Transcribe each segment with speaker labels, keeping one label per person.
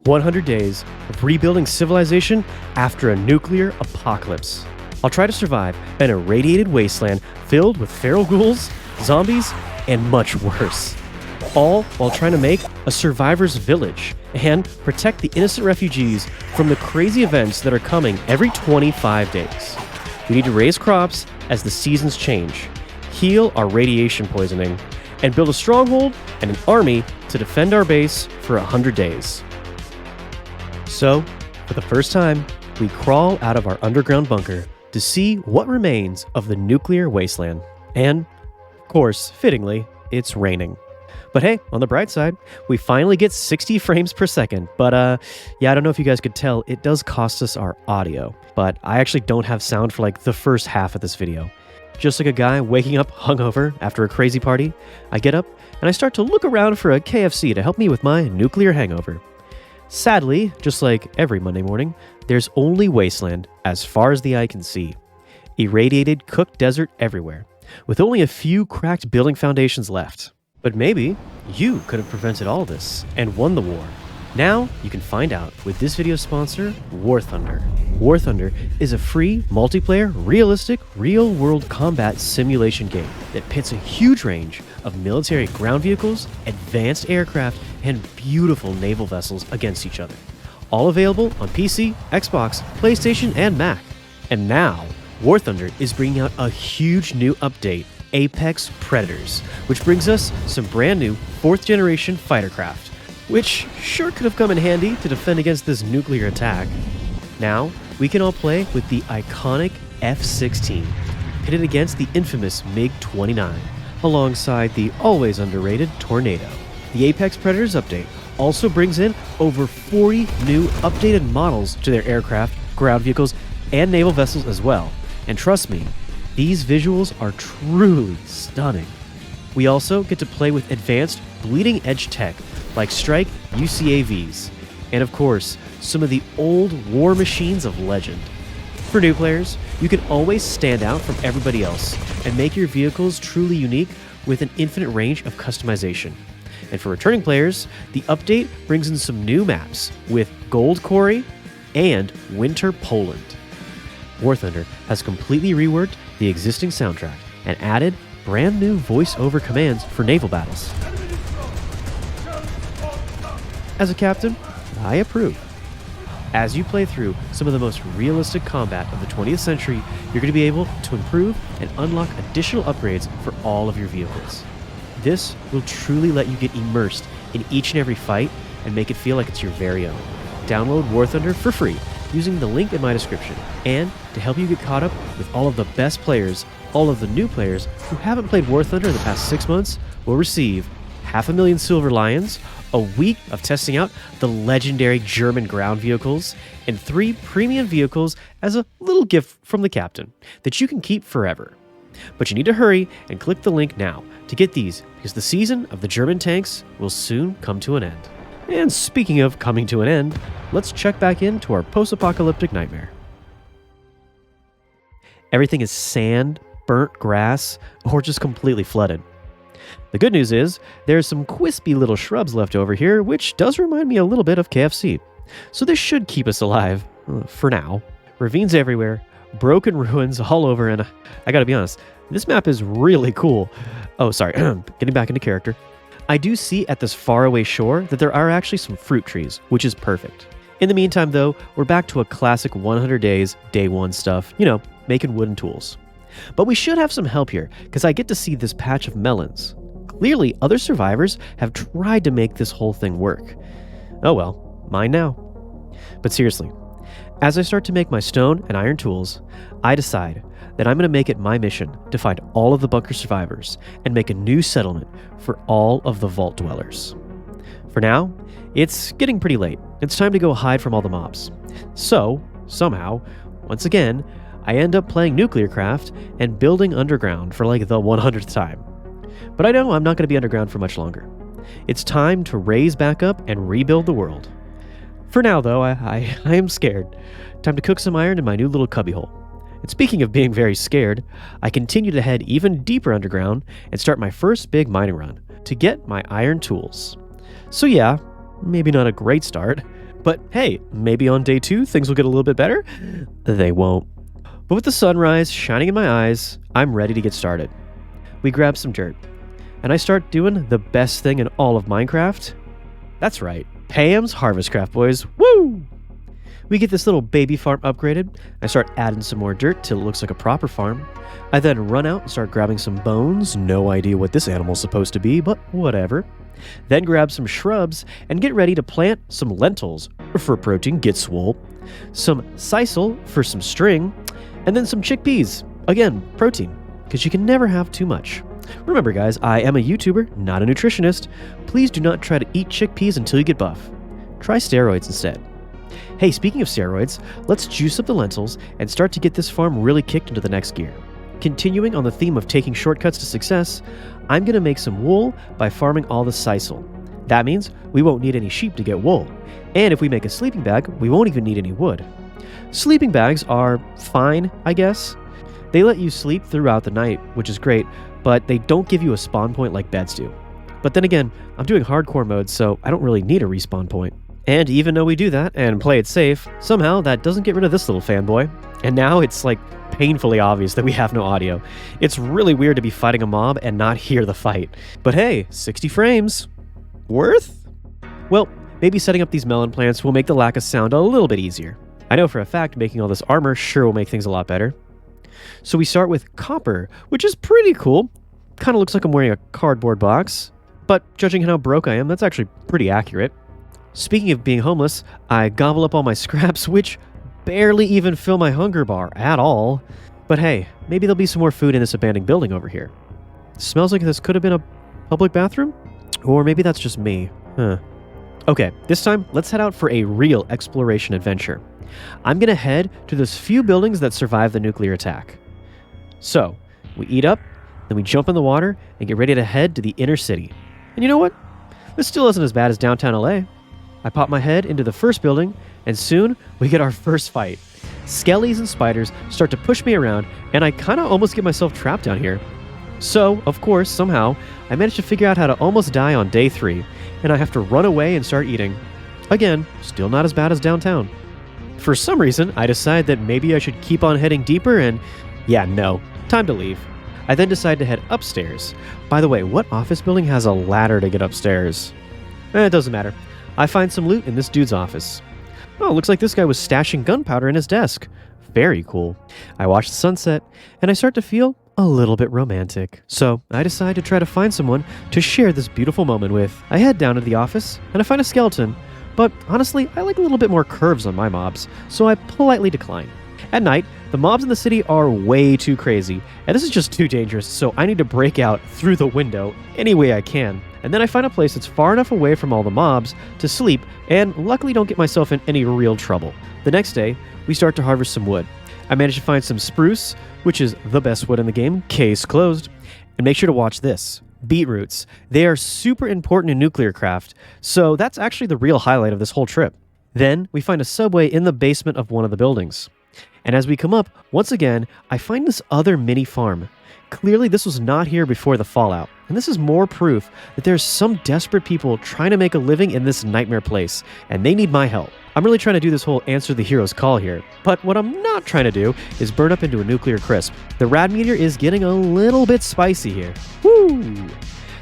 Speaker 1: 100 days of rebuilding civilization after a nuclear apocalypse. I'll try to survive an irradiated wasteland filled with feral ghouls, zombies, and much worse. All while trying to make a survivor's village and protect the innocent refugees from the crazy events that are coming every 25 days. We need to raise crops as the seasons change, heal our radiation poisoning, and build a stronghold and an army to defend our base for 100 days. So, for the first time, we crawl out of our underground bunker to see what remains of the nuclear wasteland. And, of course, fittingly, it's raining. But hey, on the bright side, we finally get 60 frames per second. But yeah, I don't know if you guys could tell, it does cost us our audio. But I actually don't have sound for like the first half of this video. Just like a guy waking up hungover after a crazy party, I get up and I start to look around for a KFC to help me with my nuclear hangover. Sadly, just like every Monday morning, there's only wasteland as far as the eye can see. Irradiated, cooked desert everywhere, with only a few cracked building foundations left. But maybe you could have prevented all this and won the war. Now you can find out with this video's sponsor, War Thunder. War Thunder is a free, multiplayer, realistic, real-world combat simulation game that pits a huge range of military ground vehicles, advanced aircraft, and beautiful naval vessels against each other. All available on PC, Xbox, PlayStation, and Mac. And now, War Thunder is bringing out a huge new update, Apex Predators, which brings us some brand new 4th generation fightercraft, which sure could have come in handy to defend against this nuclear attack. Now, we can all play with the iconic F-16, pitted against the infamous MiG-29, alongside the always underrated Tornado. The Apex Predators update also brings in over 40 new updated models to their aircraft, ground vehicles, and naval vessels as well. And trust me, these visuals are truly stunning. We also get to play with advanced bleeding edge tech like Strike UCAVs, and of course, some of the old war machines of legend. For new players, you can always stand out from everybody else and make your vehicles truly unique with an infinite range of customization. And for returning players, the update brings in some new maps with Gold Quarry and Winter Poland. War Thunder has completely reworked the existing soundtrack and added brand new voice-over commands for naval battles. As a captain, I approve. As you play through some of the most realistic combat of the 20th century, you're going to be able to improve and unlock additional upgrades for all of your vehicles. This will truly let you get immersed in each and every fight and make it feel like it's your very own. Download War Thunder for free using the link in my description. And to help you get caught up with all of the best players, all of the new players who haven't played War Thunder in the past 6 months will receive 500,000 Silver Lions, a week of testing out the legendary German ground vehicles, and 3 premium vehicles as a little gift from the captain that you can keep forever. But you need to hurry and click the link now to get these, because the season of the German tanks will soon come to an end. And speaking of coming to an end, let's check back into our post-apocalyptic nightmare. Everything is sand, burnt grass, or just completely flooded. The good news is, there's some crispy little shrubs left over here, which does remind me a little bit of KFC. So this should keep us alive, for now. Ravines everywhere, broken ruins all over, and I gotta be honest, this map is really cool. Oh, sorry, getting back into character. I do see at this faraway shore that there are actually some fruit trees, which is perfect. In the meantime, though, we're back to a classic 100 days, day 1 stuff, making wooden tools. But we should have some help here, because I get to see this patch of melons. Clearly, other survivors have tried to make this whole thing work. Oh well, mine now. But seriously, as I start to make my stone and iron tools, I decide that I'm going to make it my mission to find all of the bunker survivors and make a new settlement for all of the vault dwellers. For now, it's getting pretty late. It's time to go hide from all the mobs. So, somehow, once again, I end up playing Nuclearcraft and building underground for like the 100th time. But I know I'm not going to be underground for much longer. It's time to raise back up and rebuild the world. For now, though, I am scared. Time to cook some iron in my new little cubbyhole. And speaking of being very scared, I continue to head even deeper underground and start my first big mining run to get my iron tools. So yeah, maybe not a great start, But hey, maybe on day 2 things will get a little bit better? They won't. But with the sunrise shining in my eyes, I'm ready to get started. We grab some dirt, and I start doing the best thing in all of Minecraft. That's right, Pam's Harvestcraft, boys. Woo! We get this little baby farm upgraded. I start adding some more dirt till it looks like a proper farm. I then run out and start grabbing some bones. No idea what this animal's supposed to be, but whatever. Then grab some shrubs and get ready to plant some lentils for protein, get swole, some sisal for some string, and then some chickpeas. Again, protein, because you can never have too much. Remember guys, I am a YouTuber, not a nutritionist. Please do not try to eat chickpeas until you get buff. Try steroids instead. Hey, speaking of steroids, let's juice up the lentils and start to get this farm really kicked into the next gear. Continuing on the theme of taking shortcuts to success, I'm going to make some wool by farming all the sisal. That means we won't need any sheep to get wool. And if we make a sleeping bag, we won't even need any wood. Sleeping bags are fine, I guess. They let you sleep throughout the night, which is great, but they don't give you a spawn point like beds do. But then again, I'm doing hardcore mode, so I don't really need a respawn point. And even though we do that and play it safe, somehow that doesn't get rid of this little fanboy. And now it's like painfully obvious that we have no audio. It's really weird to be fighting a mob and not hear the fight. But hey, 60 frames. Worth? Well, maybe setting up these melon plants will make the lack of sound a little bit easier. I know for a fact making all this armor sure will make things a lot better. So we start with copper, which is pretty cool. Kind of looks like I'm wearing a cardboard box. But judging how broke I am, that's actually pretty accurate. Speaking of being homeless, I gobble up all my scraps, which barely even fill my hunger bar at all. But hey, maybe there'll be some more food in this abandoned building over here. Smells like this could have been a public bathroom? Or maybe that's just me. Okay, this time, let's head out for a real exploration adventure. I'm gonna head to those few buildings that survived the nuclear attack. So, we eat up, then we jump in the water, and get ready to head to the inner city. And you know what? This still isn't as bad as downtown LA. I pop my head into the first building, and soon we get our first fight. Skellies and spiders start to push me around, and I kind of almost get myself trapped down here. So, of course, somehow, I managed to figure out how to almost die on day 3, and I have to run away and start eating. Again, still not as bad as downtown. For some reason, I decide that maybe I should keep on heading deeper, and yeah, no, time to leave. I then decide to head upstairs. By the way, what office building has a ladder to get upstairs? It doesn't matter. I find some loot in this dude's office. Oh, looks like this guy was stashing gunpowder in his desk. Very cool. I watch the sunset, and I start to feel a little bit romantic. So I decide to try to find someone to share this beautiful moment with. I head down to the office, and I find a skeleton. But honestly, I like a little bit more curves on my mobs, so I politely decline. At night, the mobs in the city are way too crazy, and this is just too dangerous, so I need to break out through the window any way I can. And then I find a place that's far enough away from all the mobs to sleep, and luckily don't get myself in any real trouble. The next day, we start to harvest some wood. I managed to find some spruce, which is the best wood in the game, case closed. And make sure to watch this. Beetroots. They are super important in Nuclearcraft, so that's actually the real highlight of this whole trip. Then, we find a subway in the basement of one of the buildings. And as we come up, once again, I find this other mini farm. Clearly, this was not here before the fallout, and this is more proof that there's some desperate people trying to make a living in this nightmare place, and they need my help. I'm really trying to do this whole answer the hero's call here, but what I'm not trying to do is burn up into a nuclear crisp. The rad meter is getting a little bit spicy here. Woo!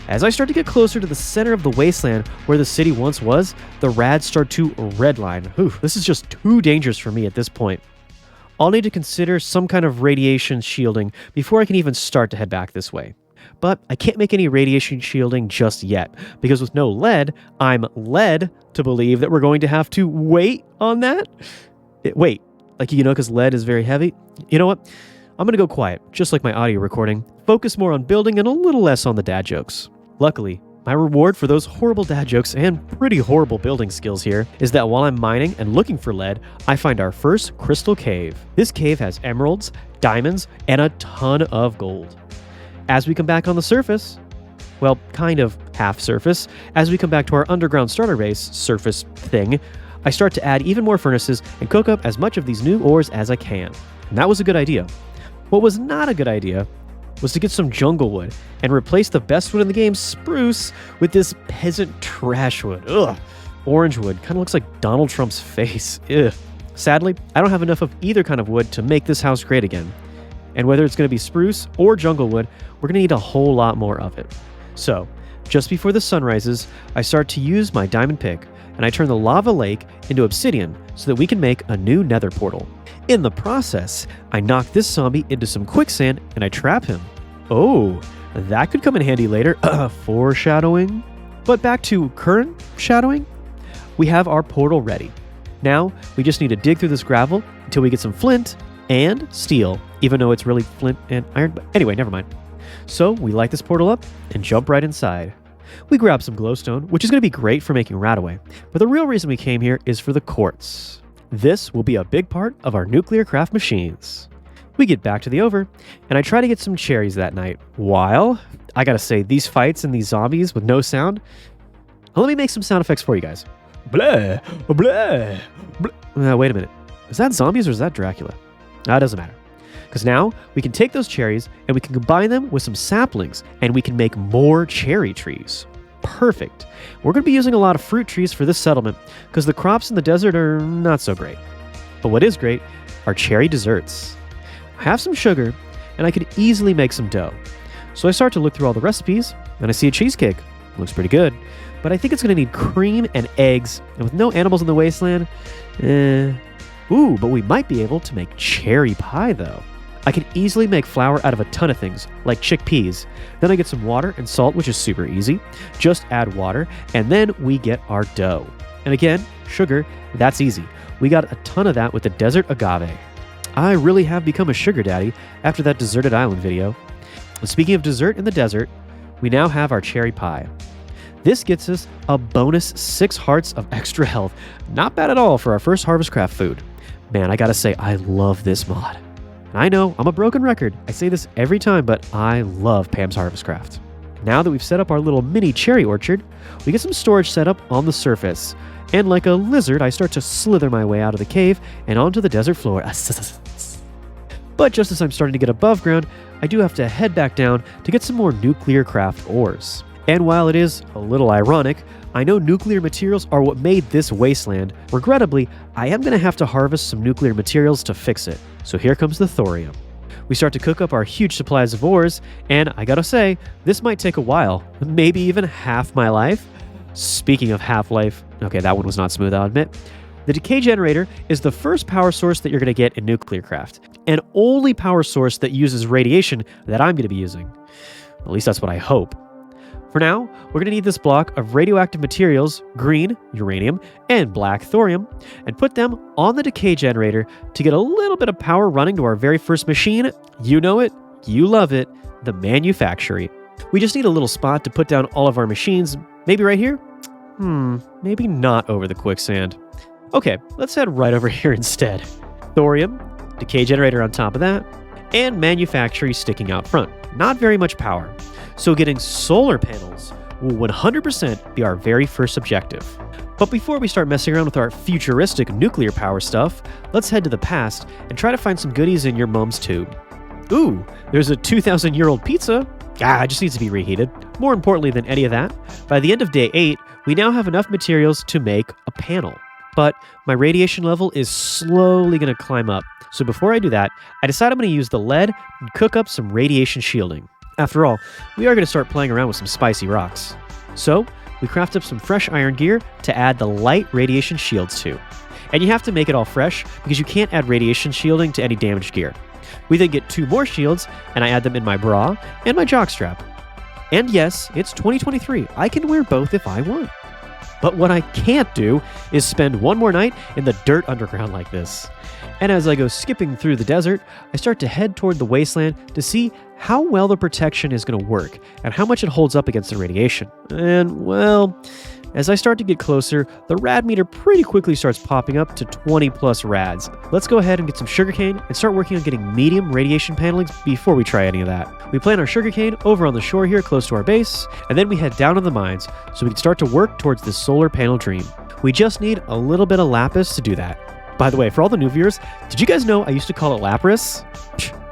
Speaker 1: As I start to get closer to the center of the wasteland where the city once was, the rads start to redline. This is just too dangerous for me at this point. I'll need to consider some kind of radiation shielding before I can even start to head back this way. But I can't make any radiation shielding just yet, because with no lead, I'm led to believe that we're going to have to wait on that. Wait, like, because lead is very heavy? You know what? I'm going to go quiet, just like my audio recording, focus more on building and a little less on the dad jokes. Luckily, my reward for those horrible dad jokes and pretty horrible building skills here is that while I'm mining and looking for lead, I find our first crystal cave. This cave has emeralds, diamonds, and a ton of gold. As we come back on the surface, well, kind of half surface, as we come back to our underground starter base surface thing, I start to add even more furnaces and cook up as much of these new ores as I can. And that was a good idea. What was not a good idea was to get some jungle wood and replace the best wood in the game, spruce, with this peasant trash wood. Ugh. orange wood. Kind of looks like Donald Trump's face. Ugh. Sadly, I don't have enough of either kind of wood to make this house great again. And whether it's going to be spruce or jungle wood, we're going to need a whole lot more of it. So, just before the sun rises, I start to use my diamond pick, and I turn the lava lake into obsidian so that we can make a new nether portal. In the process, I knock this zombie into some quicksand and I trap him. Oh, that could come in handy later. Foreshadowing. But back to current shadowing. We have our portal ready. Now, we just need to dig through this gravel until we get some flint and steel, even though it's really flint and iron. But anyway, never mind. So we light this portal up and jump right inside. We grab some glowstone, which is going to be great for making radaway. But the real reason we came here is for the quartz. This will be a big part of our Nuclearcraft machines. We get back to the over, and I try to get some cherries that night. While, I gotta say, these fights and these zombies with no sound, let me make some sound effects for you guys. Blah, blah, blah. Wait a minute. Is that zombies or is that Dracula? That doesn't matter. Because now we can take those cherries and we can combine them with some saplings and we can make more cherry trees. Perfect. We're going to be using a lot of fruit trees for this settlement because the crops in the desert are not so great. But what is great are cherry desserts. I have some sugar and I could easily make some dough. So I start to look through all the recipes and I see a cheesecake. Looks pretty good. But I think it's going to need cream and eggs, and with no animals in the wasteland, Ooh, but we might be able to make cherry pie, though. I can easily make flour out of a ton of things, like chickpeas. Then I get some water and salt, which is super easy. Just add water, and then we get our dough. And again, sugar, that's easy. We got a ton of that with the desert agave. I really have become a sugar daddy after that deserted island video. And speaking of dessert in the desert, we now have our cherry pie. This gets us a bonus 6 hearts of extra health. Not bad at all for our first Harvestcraft food. Man, I gotta say, I love this mod. And I know, I'm a broken record. I say this every time, but I love Pam's Harvestcraft. Now that we've set up our little mini cherry orchard, we get some storage set up on the surface. And like a lizard, I start to slither my way out of the cave and onto the desert floor. But just as I'm starting to get above ground, I do have to head back down to get some more Nuclearcraft ores. And while it is a little ironic, I know nuclear materials are what made this wasteland. Regrettably, I am going to have to harvest some nuclear materials to fix it. So here comes the thorium. We start to cook up our huge supplies of ores, and I gotta say, this might take a while, maybe even half my life. Speaking of half-life, okay, that one was not smooth, I'll admit. The decay generator is the first power source that you're going to get in Nuclearcraft, and only power source that uses radiation that I'm going to be using. At least that's what I hope. For now, we're going to need this block of radioactive materials, green, uranium, and black thorium, and put them on the decay generator to get a little bit of power running to our very first machine. You know it, you love it, the manufactory. We just need a little spot to put down all of our machines. Maybe right here? Maybe not over the quicksand. Okay, let's head right over here instead. Thorium, decay generator on top of that, and manufactory sticking out front. Not very much power. So getting solar panels will 100% be our very first objective. But before we start messing around with our futuristic nuclear power stuff, let's head to the past and try to find some goodies in your mom's tube. Ooh, there's a 2,000-year-old pizza. It just needs to be reheated. More importantly than any of that, by the end of day 8, we now have enough materials to make a panel. But my radiation level is slowly going to climb up. So before I do that, I decide I'm going to use the lead and cook up some radiation shielding. After all, we are going to start playing around with some spicy rocks. So, we craft up some fresh iron gear to add the light radiation shields to. And you have to make it all fresh because you can't add radiation shielding to any damaged gear. We then get 2 more shields, and I add them in my bra and my jockstrap. And yes, it's 2023. I can wear both if I want. But what I can't do is spend one more night in the dirt underground like this. And as I go skipping through the desert, I start to head toward the wasteland to see how well the protection is going to work and how much it holds up against the radiation. And, well, as I start to get closer, the rad meter pretty quickly starts popping up to 20 plus rads. Let's go ahead and get some sugarcane and start working on getting medium radiation panelings before we try any of that. We plant our sugarcane over on the shore here close to our base, and then we head down to the mines so we can start to work towards this solar panel dream. We just need a little bit of lapis to do that. By the way, for all the new viewers, did you guys know I used to call it Lapras?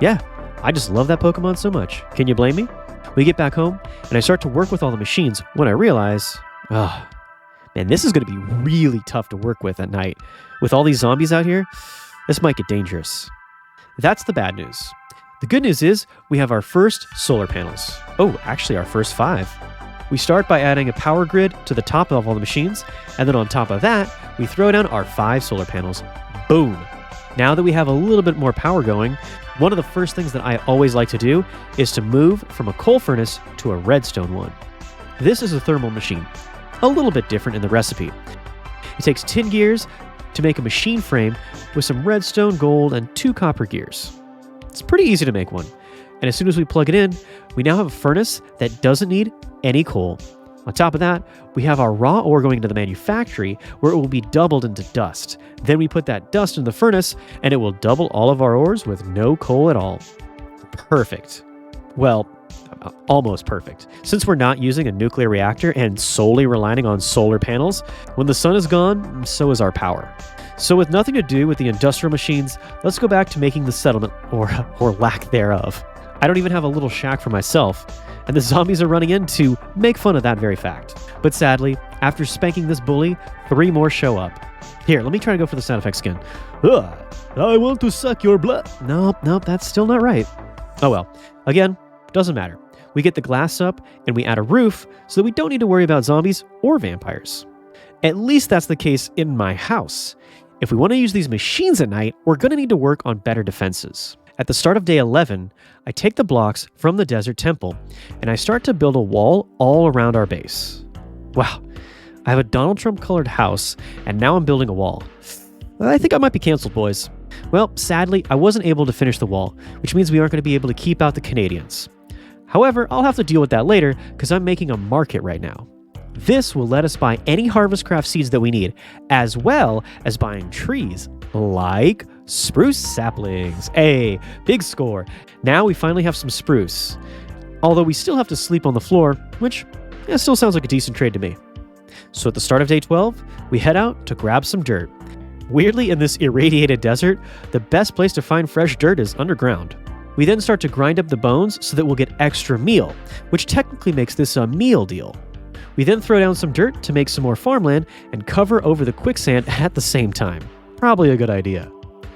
Speaker 1: Yeah, I just love that Pokemon so much. Can you blame me? We get back home, and I start to work with all the machines when I realize, man, Man, this is going to be really tough to work with at night. With all these zombies out here, this might get dangerous. That's the bad news. The good news is we have our first solar panels. Oh, actually our first 5. We start by adding a power grid to the top of all the machines, and then on top of that, we throw down our 5 solar panels. Boom! Now that we have a little bit more power going, one of the first things that I always like to do is to move from a coal furnace to a redstone one. This is a thermal machine, a little bit different in the recipe. It takes tin gears to make a machine frame with some redstone, gold, and 2 copper gears. It's pretty easy to make one. And as soon as we plug it in, we now have a furnace that doesn't need any coal. On top of that, we have our raw ore going into the manufactory where it will be doubled into dust. Then we put that dust in the furnace and it will double all of our ores with no coal at all. Perfect. Well, almost perfect. Since we're not using a nuclear reactor and solely relying on solar panels, when the sun is gone, so is our power. So with nothing to do with the industrial machines, let's go back to making the settlement, or lack thereof. I don't even have a little shack for myself, and the zombies are running in to make fun of that very fact. But sadly, after spanking this bully, 3 more show up. Here, let me try to go for the sound effects again. I want to suck your blood. Nope, that's still not right. Oh well. Again, doesn't matter. We get the glass up, and we add a roof, so that we don't need to worry about zombies or vampires. At least that's the case in my house. If we want to use these machines at night, we're going to need to work on better defenses. At the start of day 11, I take the blocks from the desert temple, and I start to build a wall all around our base. Wow, I have a Donald Trump colored house, and now I'm building a wall. I think I might be canceled, boys. Well, sadly, I wasn't able to finish the wall, which means we aren't going to be able to keep out the Canadians. However, I'll have to deal with that later, because I'm making a market right now. This will let us buy any Harvestcraft seeds that we need, as well as buying trees, like spruce saplings. Hey, big score. Now we finally have some spruce. Although we still have to sleep on the floor, which still sounds like a decent trade to me. So at the start of day 12, we head out to grab some dirt. Weirdly, in this irradiated desert, the best place to find fresh dirt is underground. We then start to grind up the bones so that we'll get extra meal, which technically makes this a meal deal. We then throw down some dirt to make some more farmland and cover over the quicksand at the same time. Probably a good idea.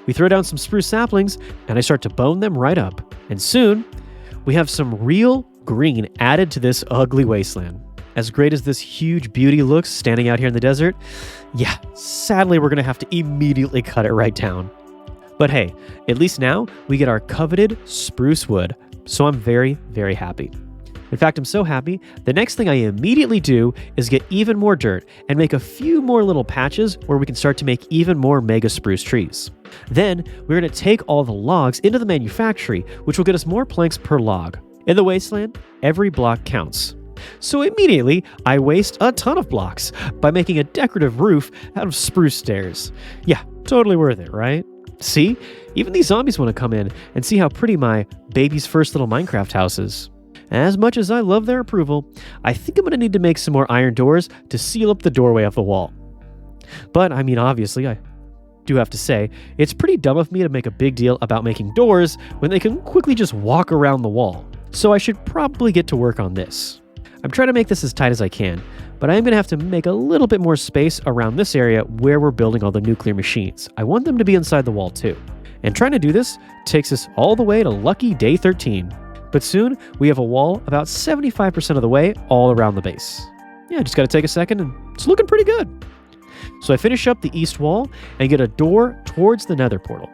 Speaker 1: We throw down some spruce saplings and I start to bone them right up. And soon, we have some real green added to this ugly wasteland. As great as this huge beauty looks standing out here in the desert, yeah, sadly we're going to have to immediately cut it right down. But hey, at least now we get our coveted spruce wood, so I'm very, very happy. In fact, I'm so happy, the next thing I immediately do is get even more dirt and make a few more little patches where we can start to make even more mega spruce trees. Then, we're going to take all the logs into the manufactory, which will get us more planks per log. In the wasteland, every block counts. So immediately, I waste a ton of blocks by making a decorative roof out of spruce stairs. Yeah, totally worth it, right? See? Even these zombies want to come in and see how pretty my baby's first little Minecraft house is. As much as I love their approval, I think I'm going to need to make some more iron doors to seal up the doorway of the wall. But, I mean, obviously, I do have to say, it's pretty dumb of me to make a big deal about making doors when they can quickly just walk around the wall. So I should probably get to work on this. I'm trying to make this as tight as I can, but I am going to have to make a little bit more space around this area where we're building all the nuclear machines. I want them to be inside the wall too. And trying to do this takes us all the way to lucky day 13. But soon, we have a wall about 75% of the way all around the base. Yeah, just got to take a second and it's looking pretty good. So I finish up the east wall and get a door towards the nether portal.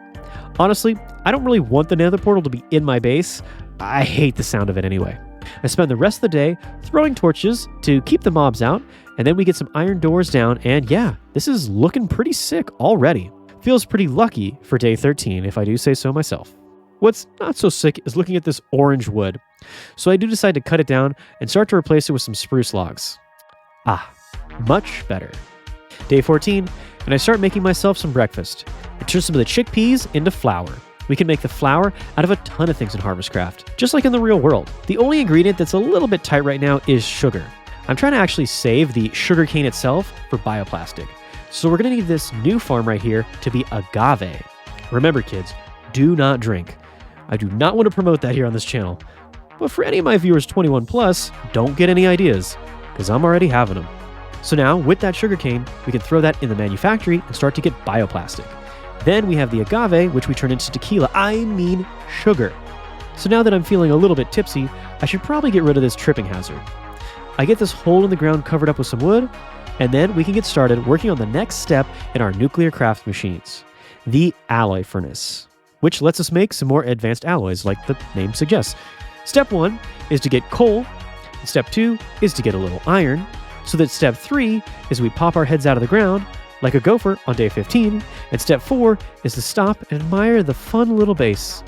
Speaker 1: Honestly, I don't really want the nether portal to be in my base. I hate the sound of it anyway. I spend the rest of the day throwing torches to keep the mobs out, and then we get some iron doors down, and yeah, this is looking pretty sick already. Feels pretty lucky for day 13, if I do say so myself. What's not so sick is looking at this orange wood. So I do decide to cut it down and start to replace it with some spruce logs. Ah, much better. Day 14, and I start making myself some breakfast. I turn some of the chickpeas into flour. We can make the flour out of a ton of things in Harvestcraft, just like in the real world. The only ingredient that's a little bit tight right now is sugar. I'm trying to actually save the sugarcane itself for bioplastic. So we're going to need this new farm right here to be agave. Remember, kids, do not drink. I do not want to promote that here on this channel. But for any of my viewers 21 plus, don't get any ideas, because I'm already having them. So now, with that sugarcane, we can throw that in the manufactory and start to get bioplastic. Then we have the agave, which we turn into tequila. I mean sugar. So now that I'm feeling a little bit tipsy, I should probably get rid of this tripping hazard. I get this hole in the ground covered up with some wood, and then we can get started working on the next step in our Nuclearcraft machines, the alloy furnace, which lets us make some more advanced alloys like the name suggests. Step 1 is to get coal, and step 2 is to get a little iron, so that step 3 is we pop our heads out of the ground like a gopher on day 15, and step 4 is to stop and admire the fun little base.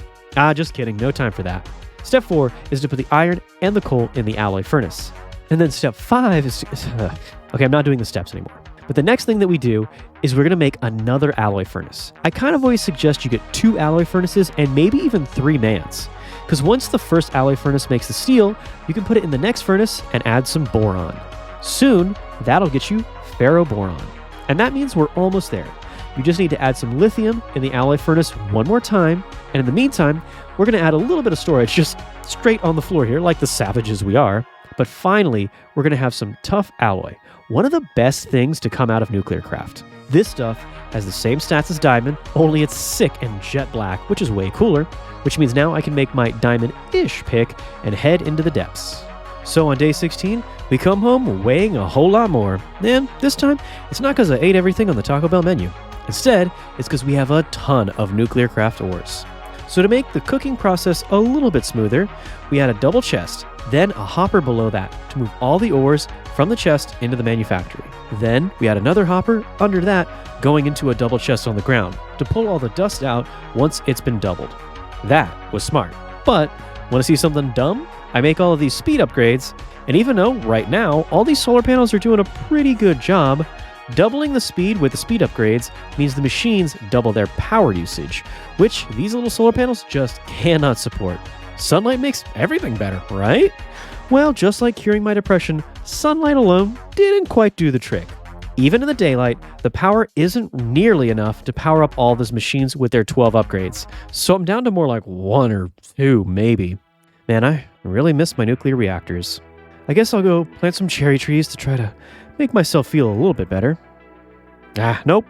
Speaker 1: Just kidding, no time for that. Step 4 is to put the iron and the coal in the alloy furnace. And then step 5 is to... Okay, I'm not doing the steps anymore. But the next thing that we do is we're going to make another alloy furnace. I kind of always suggest you get 2 alloy furnaces and maybe even 3 mans. Because once the first alloy furnace makes the steel, you can put it in the next furnace and add some boron. Soon, that'll get you ferroboron. And that means we're almost there. You just need to add some lithium in the alloy furnace one more time. And in the meantime, we're going to add a little bit of storage just straight on the floor here, like the savages we are. But finally, we're going to have some tough alloy. One of the best things to come out of Nuclearcraft. This stuff has the same stats as diamond, only it's sick and jet black, which is way cooler, which means now I can make my diamond-ish pick and head into the depths. So on day 16, we come home weighing a whole lot more. And this time, it's not because I ate everything on the Taco Bell menu. Instead, it's because we have a ton of Nuclearcraft ores. So to make the cooking process a little bit smoother, we add a double chest, then a hopper below that to move all the ores from the chest into the manufactory. Then we add another hopper under that going into a double chest on the ground to pull all the dust out once it's been doubled. That was smart. But want to see something dumb? I make all of these speed upgrades, and even though right now all these solar panels are doing a pretty good job, doubling the speed with the speed upgrades means the machines double their power usage, which these little solar panels just cannot support. Sunlight makes everything better, right? Well, just like curing my depression, sunlight alone didn't quite do the trick. Even in the daylight, the power isn't nearly enough to power up all those machines with their 12 upgrades, so I'm down to more like 1 or 2 maybe. Man, I really miss my nuclear reactors. I guess I'll go plant some cherry trees to try to make myself feel a little bit better. Nope,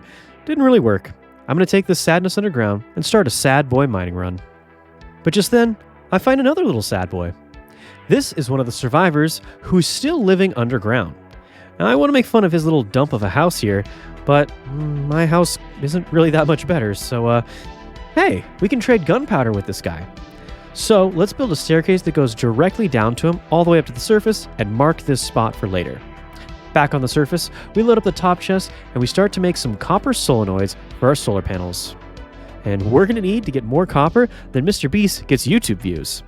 Speaker 1: didn't really work. I'm going to take this sadness underground and start a sad boy mining run. But just then, I find another little sad boy. This is one of the survivors who's still living underground. Now, I want to make fun of his little dump of a house here, but my house isn't really that much better, so hey, we can trade gunpowder with this guy. So let's build a staircase that goes directly down to him all the way up to the surface and mark this spot for later. Back on the surface, we load up the top chest and we start to make some copper solenoids for our solar panels. And we're going to need to get more copper than Mr. Beast gets YouTube views.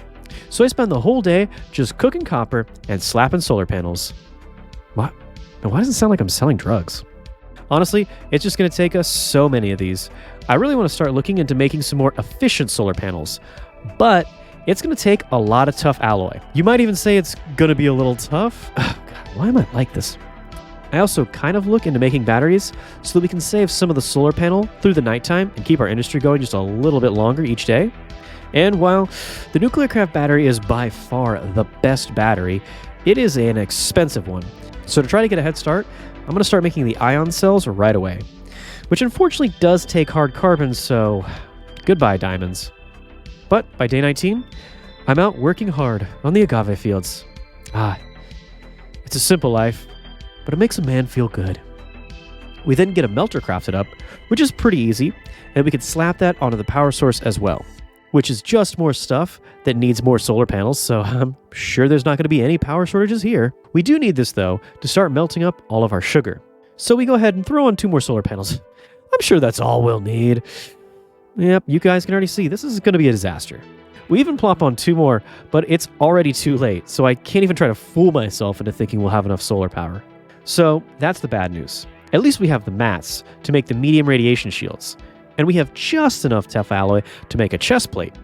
Speaker 1: So I spend the whole day just cooking copper and slapping solar panels. What? Now, why does it sound like I'm selling drugs? Honestly, it's just going to take us so many of these. I really want to start looking into making some more efficient solar panels. But it's going to take a lot of tough alloy. You might even say it's going to be a little tough. Oh, God, why am I like this? I also kind of look into making batteries so that we can save some of the solar panel through the nighttime and keep our industry going just a little bit longer each day. And while the Nuclearcraft battery is by far the best battery, it is an expensive one. So to try to get a head start, I'm going to start making the ion cells right away, which unfortunately does take hard carbon, so goodbye diamonds. But by day 19, I'm out working hard on the agave fields. It's a simple life, but it makes a man feel good. We then get a melter crafted up, which is pretty easy, and we can slap that onto the power source as well, which is just more stuff that needs more solar panels, so I'm sure there's not going to be any power shortages here. We do need this, though, to start melting up all of our sugar. So we go ahead and throw on 2 more solar panels. I'm sure that's all we'll need. Yep, you guys can already see this is going to be a disaster. We even plop on 2 more, but it's already too late, so I can't even try to fool myself into thinking we'll have enough solar power. So that's the bad news. At least we have the mats to make the medium radiation shields, and we have just enough tough alloy to make a chest plate.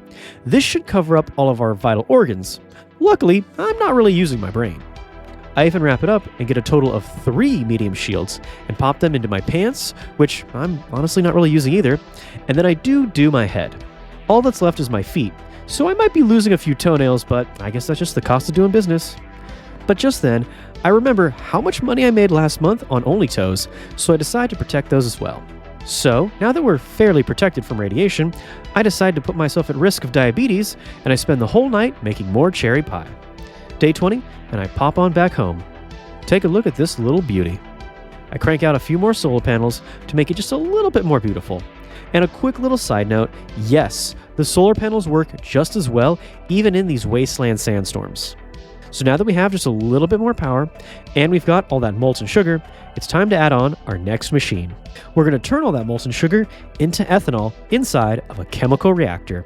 Speaker 1: This should cover up all of our vital organs. Luckily, I'm not really using my brain. I even wrap it up and get a total of 3 medium shields and pop them into my pants, which I'm honestly not really using either, and then I do my head. All that's left is my feet, so I might be losing a few toenails, but I guess that's just the cost of doing business. But just then, I remember how much money I made last month on Only Toes, so I decide to protect those as well. So, now that we're fairly protected from radiation, I decide to put myself at risk of diabetes, and I spend the whole night making more cherry pie. Day 20, and I pop on back home. Take a look at this little beauty. I crank out a few more solar panels to make it just a little bit more beautiful. And a quick little side note, yes, the solar panels work just as well even in these wasteland sandstorms. So now that we have just a little bit more power, and we've got all that molten sugar, it's time to add on our next machine. We're going to turn all that molten sugar into ethanol inside of a chemical reactor.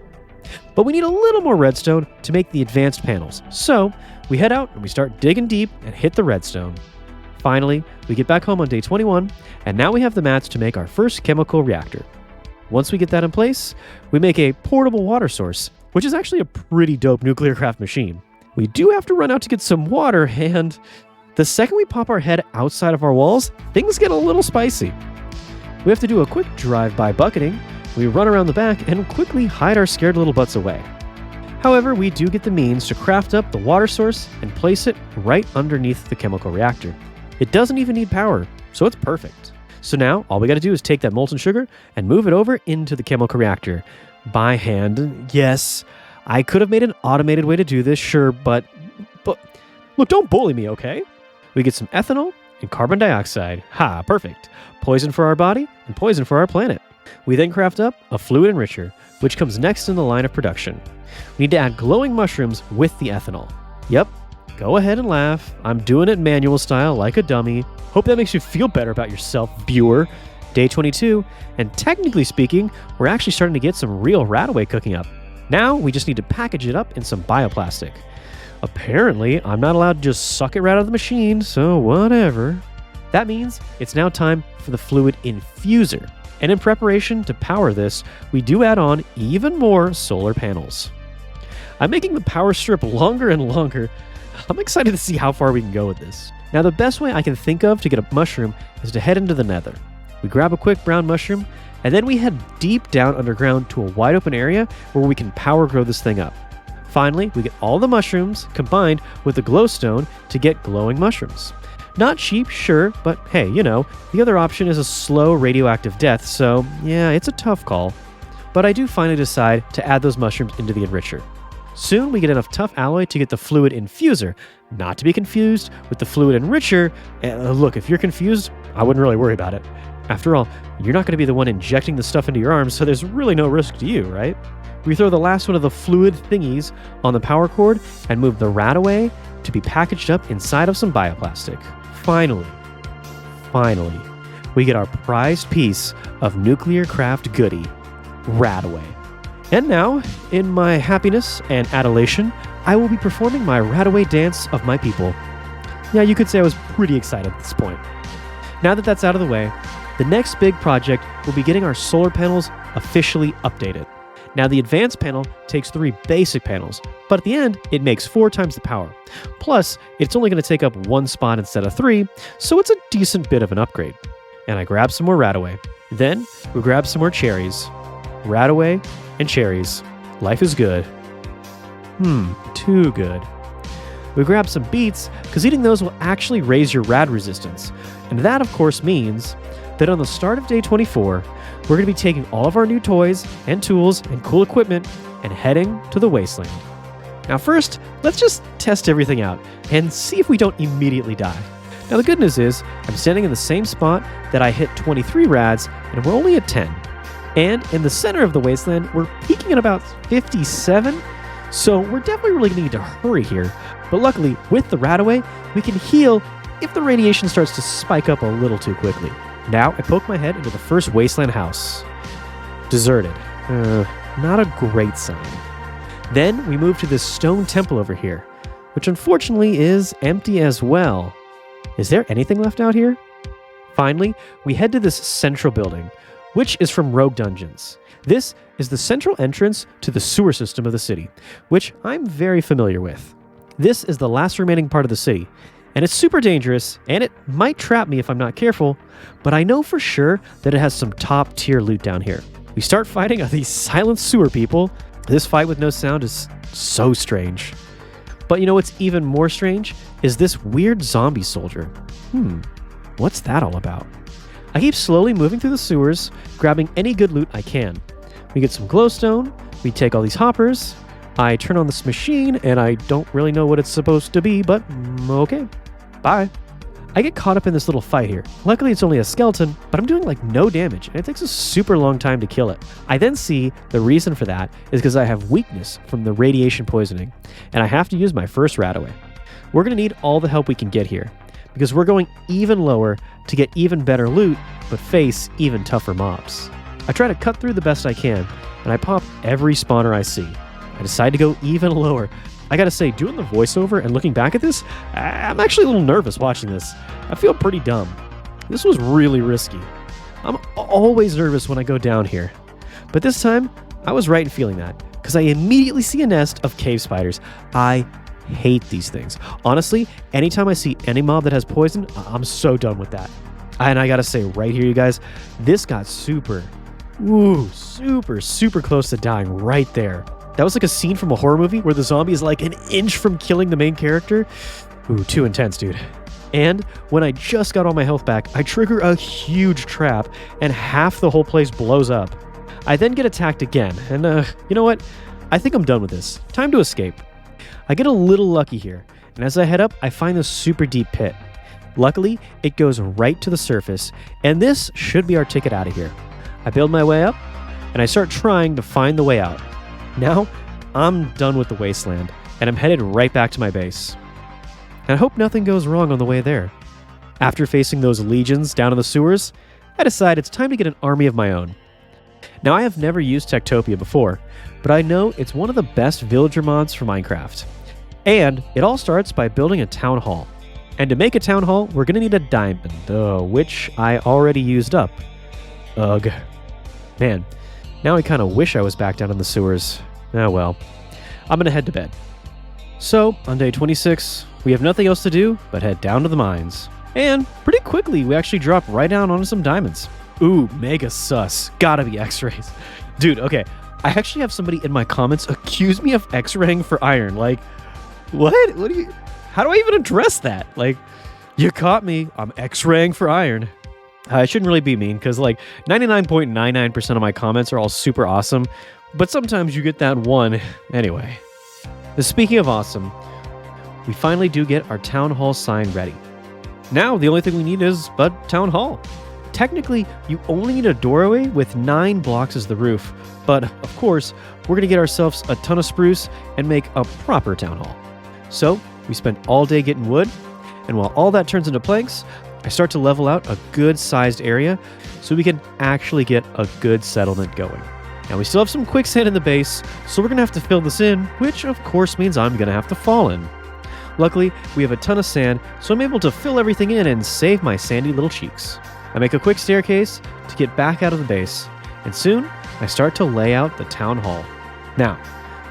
Speaker 1: But we need a little more redstone to make the advanced panels, so we head out and we start digging deep and hit the redstone. Finally, we get back home on day 21, and now we have the mats to make our first chemical reactor. Once we get that in place, we make a portable water source, which is actually a pretty dope Nuclearcraft machine. We do have to run out to get some water, and the second we pop our head outside of our walls, things get a little spicy. We have to do a quick drive-by bucketing. We run around the back and quickly hide our scared little butts away. However, we do get the means to craft up the water source and place it right underneath the chemical reactor. It doesn't even need power, so it's perfect. So now, all we gotta do is take that molten sugar and move it over into the chemical reactor. By hand, yes. I could have made an automated way to do this, sure, but look, don't bully me, okay? We get some ethanol and carbon dioxide. Ha, perfect. Poison for our body and poison for our planet. We then craft up a fluid enricher, which comes next in the line of production. We need to add glowing mushrooms with the ethanol. Yep, go ahead and laugh. I'm doing it manual style like a dummy. Hope that makes you feel better about yourself, viewer. Day 22, and technically speaking, we're actually starting to get some real radaway cooking up. Now, we just need to package it up in some bioplastic. Apparently, I'm not allowed to just suck it right out of the machine, so whatever. That means it's now time for the fluid infuser. And in preparation to power this, we do add on even more solar panels. I'm making the power strip longer and longer. I'm excited to see how far we can go with this. Now, the best way I can think of to get a mushroom is to head into the nether. We grab a quick brown mushroom, and then we head deep down underground to a wide open area where we can power grow this thing up. Finally, we get all the mushrooms combined with the glowstone to get glowing mushrooms. Not cheap, sure, but hey, you know, the other option is a slow radioactive death, so yeah, it's a tough call. But I do finally decide to add those mushrooms into the enricher. Soon we get enough tough alloy to get the fluid infuser, not to be confused with the fluid enricher. Look, if you're confused, I wouldn't really worry about it. After all, you're not going to be the one injecting the stuff into your arms, so there's really no risk to you, right? We throw the last one of the fluid thingies on the power cord and move the radaway to be packaged up inside of some bioplastic. Finally, we get our prized piece of Nuclearcraft goodie, radaway. And now, in my happiness and adulation, I will be performing my radaway dance of my people. Yeah, you could say I was pretty excited at this point. Now that that's out of the way, the next big project will be getting our solar panels officially updated. Now, the advanced panel takes 3 basic panels, but at the end, it makes 4 times the power. Plus, it's only going to take up 1 spot instead of 3, so it's a decent bit of an upgrade. And I grab some more radaway. Then, we grab some more cherries. Radaway and cherries. Life is good. Too good. We grab some beets, because eating those will actually raise your rad resistance. And that, of course, means that on the start of day 24, we're going to be taking all of our new toys and tools and cool equipment and heading to the Wasteland. Now first, let's just test everything out and see if we don't immediately die. Now the good news is, I'm standing in the same spot that I hit 23 rads, and we're only at 10. And in the center of the Wasteland, we're peaking at about 57, so we're definitely really going to need to hurry here. But luckily, with the radaway, we can heal if the radiation starts to spike up a little too quickly. Now, I poke my head into the first Wasteland house. Deserted. Not a great sign. Then, we move to this stone temple over here, which unfortunately is empty as well. Is there anything left out here? Finally, we head to this central building, which is from Rogue Dungeons. This is the central entrance to the sewer system of the city, which I'm very familiar with. This is the last remaining part of the city, and it's super dangerous, and it might trap me if I'm not careful, but I know for sure that it has some top tier loot down here. We start fighting these silent sewer people. This fight with no sound is so strange. But you know what's even more strange is this weird zombie soldier. What's that all about? I keep slowly moving through the sewers, grabbing any good loot I can. We get some glowstone, we take all these hoppers, I turn on this machine, and I don't really know what it's supposed to be, but okay. Bye. I get caught up in this little fight here. Luckily, it's only a skeleton, but I'm doing like no damage, and it takes a super long time to kill it. I then see the reason for that is because I have weakness from the radiation poisoning, and I have to use my first radaway. We're going to need all the help we can get here, because we're going even lower to get even better loot, but face even tougher mobs. I try to cut through the best I can, and I pop every spawner I see. I decide to go even lower. I gotta say, doing the voiceover and looking back at this, I'm actually a little nervous watching this. I feel pretty dumb. This was really risky. I'm always nervous when I go down here. But this time, I was right in feeling that, because I immediately see a nest of cave spiders. I hate these things. Honestly, anytime I see any mob that has poison, I'm so done with that. And I gotta say right here, you guys, this got super close to dying right there. That was like a scene from a horror movie where the zombie is like an inch from killing the main character. Ooh, too intense, dude. And when I just got all my health back, I trigger a huge trap and half the whole place blows up. I then get attacked again, and you know what? I think I'm done with this. Time to escape. I get a little lucky here, and as I head up, I find this super deep pit. Luckily, it goes right to the surface, and this should be our ticket out of here. I build my way up, and I start trying to find the way out. Now, I'm done with the Wasteland, and I'm headed right back to my base. And I hope nothing goes wrong on the way there. After facing those legions down in the sewers, I decide it's time to get an army of my own. Now, I have never used Tektopia before, but I know it's one of the best villager mods for Minecraft. And it all starts by building a town hall. And to make a town hall, we're going to need a diamond, which I already used up. Ugh. Man. Now I kind of wish I was back down in the sewers. Oh well. I'm going to head to bed. So, on day 26, we have nothing else to do but head down to the mines. And pretty quickly, we actually drop right down onto some diamonds. Ooh, mega sus. Gotta be x-rays. Dude, okay. I actually have somebody in my comments accuse me of x-raying for iron. Like, what? How do I even address that? Like, you caught me. I'm x-raying for iron. I shouldn't really be mean, because like 99.99% of my comments are all super awesome, but sometimes you get that one. Anyway, speaking of awesome, we finally do get our town hall sign ready. Now the only thing we need is a town hall. Technically, you only need a doorway with 9 blocks as the roof, but of course, we're going to get ourselves a ton of spruce and make a proper town hall. So we spent all day getting wood, and while all that turns into planks, I start to level out a good-sized area so we can actually get a good settlement going. Now, we still have some quicksand in the base, so we're going to have to fill this in, which of course means I'm going to have to fall in. Luckily, we have a ton of sand, so I'm able to fill everything in and save my sandy little cheeks. I make a quick staircase to get back out of the base, and soon I start to lay out the town hall. Now,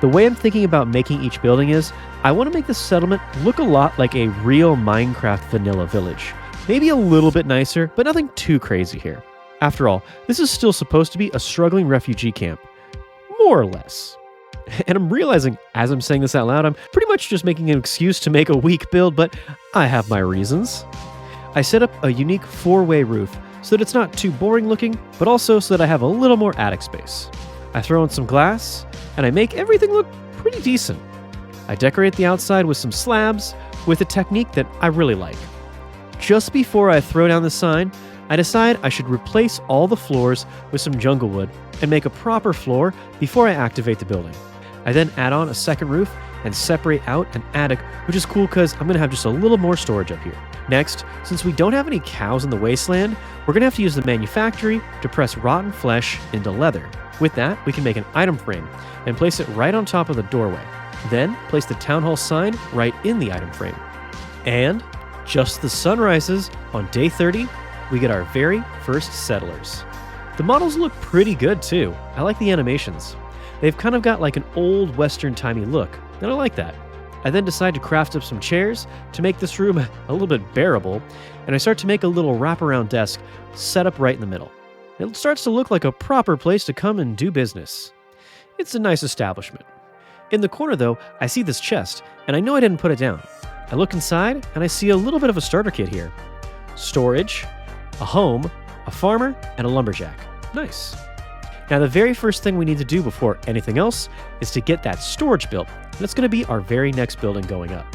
Speaker 1: the way I'm thinking about making each building is, I want to make the settlement look a lot like a real Minecraft vanilla village. Maybe a little bit nicer, but nothing too crazy here. After all, this is still supposed to be a struggling refugee camp. More or less. And I'm realizing, as I'm saying this out loud, I'm pretty much just making an excuse to make a weak build, but I have my reasons. I set up a unique 4-way roof so that it's not too boring looking, but also so that I have a little more attic space. I throw in some glass, and I make everything look pretty decent. I decorate the outside with some slabs, with a technique that I really like. Just before I throw down the sign, I decide I should replace all the floors with some jungle wood and make a proper floor before I activate the building. I then add on a second roof and separate out an attic, which is cool because I'm going to have just a little more storage up here. Next, since we don't have any cows in the Wasteland, we're going to have to use the manufactory to press rotten flesh into leather. With that, we can make an item frame and place it right on top of the doorway. Then, place the town hall sign right in the item frame. And just as the sun rises, on day 30, we get our very first settlers. The models look pretty good too. I like the animations. They've kind of got like an old western-timey look, and I like that. I then decide to craft up some chairs to make this room a little bit bearable, and I start to make a little wraparound desk set up right in the middle. It starts to look like a proper place to come and do business. It's a nice establishment. In the corner though, I see this chest, and I know I didn't put it down. I look inside and I see a little bit of a starter kit here. Storage, a home, a farmer, and a lumberjack. Nice. Now the very first thing we need to do before anything else is to get that storage built. And it's going to be our very next building going up.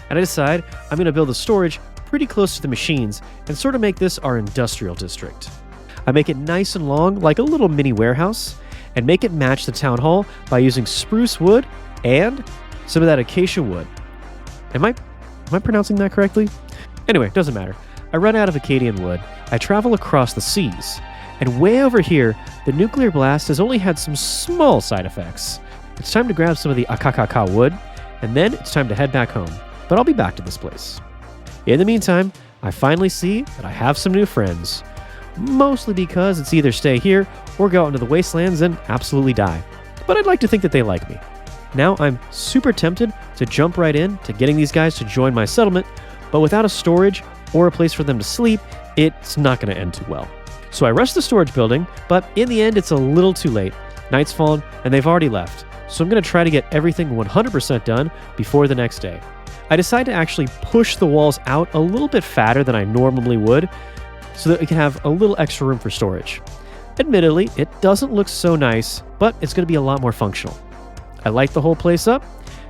Speaker 1: And I decide I'm going to build the storage pretty close to the machines and sort of make this our industrial district. I make it nice and long, like a little mini warehouse, and make it match the town hall by using spruce wood and some of that acacia wood. Am I pronouncing that correctly? Anyway, doesn't matter. I run out of Acadian wood, I travel across the seas, and way over here, the nuclear blast has only had some small side effects. It's time to grab some of the akakaka wood, and then it's time to head back home. But I'll be back to this place. In the meantime, I finally see that I have some new friends. Mostly because it's either stay here or go out into the wastelands and absolutely die. But I'd like to think that they like me. Now I'm super tempted to jump right in to getting these guys to join my settlement, but without a storage or a place for them to sleep, it's not going to end too well. So I rush the storage building, but in the end it's a little too late. Night's fallen and they've already left. So I'm going to try to get everything 100% done before the next day. I decide to actually push the walls out a little bit fatter than I normally would so that we can have a little extra room for storage. Admittedly, it doesn't look so nice, but it's going to be a lot more functional. I light the whole place up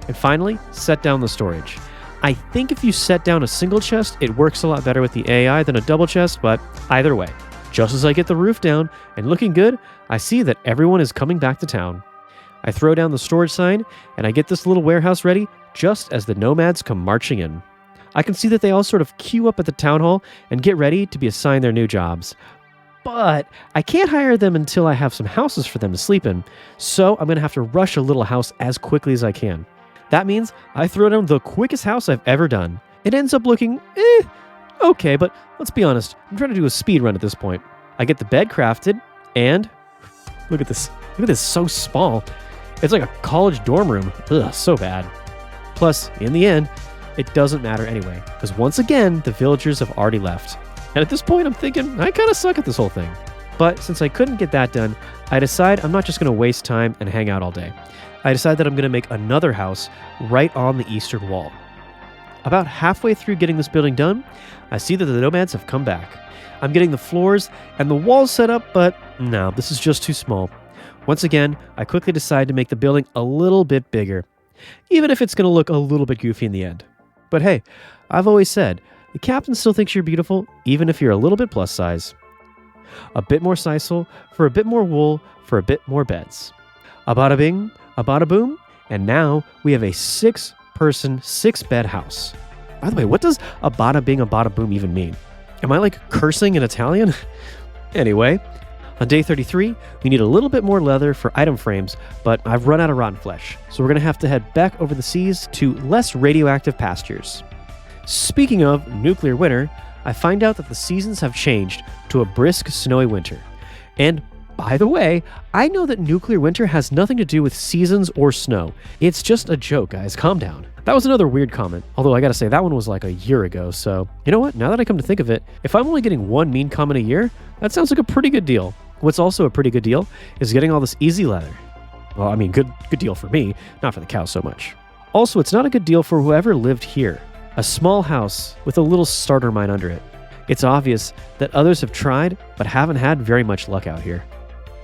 Speaker 1: and finally set down the storage. I think if you set down a single chest, it works a lot better with the AI than a double chest, but either way, just as I get the roof down and looking good, I see that everyone is coming back to town. I throw down the storage sign and I get this little warehouse ready just as the nomads come marching in. I can see that they all sort of queue up at the town hall and get ready to be assigned their new jobs. But I can't hire them until I have some houses for them to sleep in, so I'm going to have to rush a little house as quickly as I can. That means I throw down the quickest house I've ever done. It ends up looking, okay, but let's be honest, I'm trying to do a speed run at this point. I get the bed crafted, and look at this, so small. It's like a college dorm room. Ugh, so bad. Plus, in the end, it doesn't matter anyway, because once again, the villagers have already left. And at this point, I'm thinking, I kind of suck at this whole thing. But since I couldn't get that done, I decide I'm not just going to waste time and hang out all day. I decide that I'm going to make another house right on the eastern wall. About halfway through getting this building done, I see that the nomads have come back. I'm getting the floors and the walls set up, but no, this is just too small. Once again, I quickly decide to make the building a little bit bigger, even if it's going to look a little bit goofy in the end. But hey, I've always said, the captain still thinks you're beautiful, even if you're a little bit plus size. A bit more sisal, for a bit more wool, for a bit more beds. A bada bing, a bada boom, and now we have a 6-person, 6-bed house. By the way, what does a bada bing, a bada boom even mean? Am I like cursing in Italian? Anyway, on day 33, we need a little bit more leather for item frames, but I've run out of rotten flesh, so we're going to have to head back over the seas to less radioactive pastures. Speaking of nuclear winter, I find out that the seasons have changed to a brisk, snowy winter. And by the way, I know that nuclear winter has nothing to do with seasons or snow. It's just a joke, guys. Calm down. That was another weird comment, although I gotta say, that one was like a year ago, so you know what? Now that I come to think of it, if I'm only getting one mean comment a year, that sounds like a pretty good deal. What's also a pretty good deal is getting all this easy leather. Well, I mean, good deal for me, not for the cows so much. Also, it's not a good deal for whoever lived here. A small house with a little starter mine under it. It's obvious that others have tried, but haven't had very much luck out here.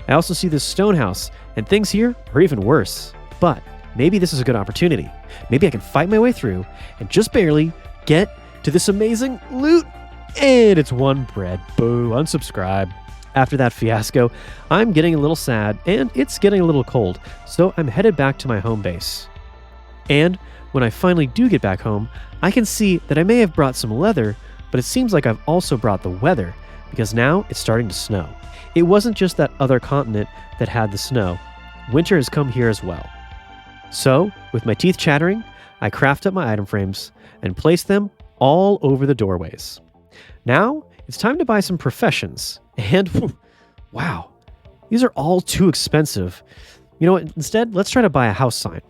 Speaker 1: I also see this stone house, and things here are even worse. But maybe this is a good opportunity. Maybe I can fight my way through and just barely get to this amazing loot. And it's one bread. Boo, unsubscribe. After that fiasco, I'm getting a little sad, and it's getting a little cold, so I'm headed back to my home base. And when I finally do get back home, I can see that I may have brought some leather, but it seems like I've also brought the weather, because now it's starting to snow. It wasn't just that other continent that had the snow. Winter has come here as well. So, with my teeth chattering, I craft up my item frames and place them all over the doorways. Now, it's time to buy some professions. And, wow, these are all too expensive. You know what, instead, let's try to buy a house sign.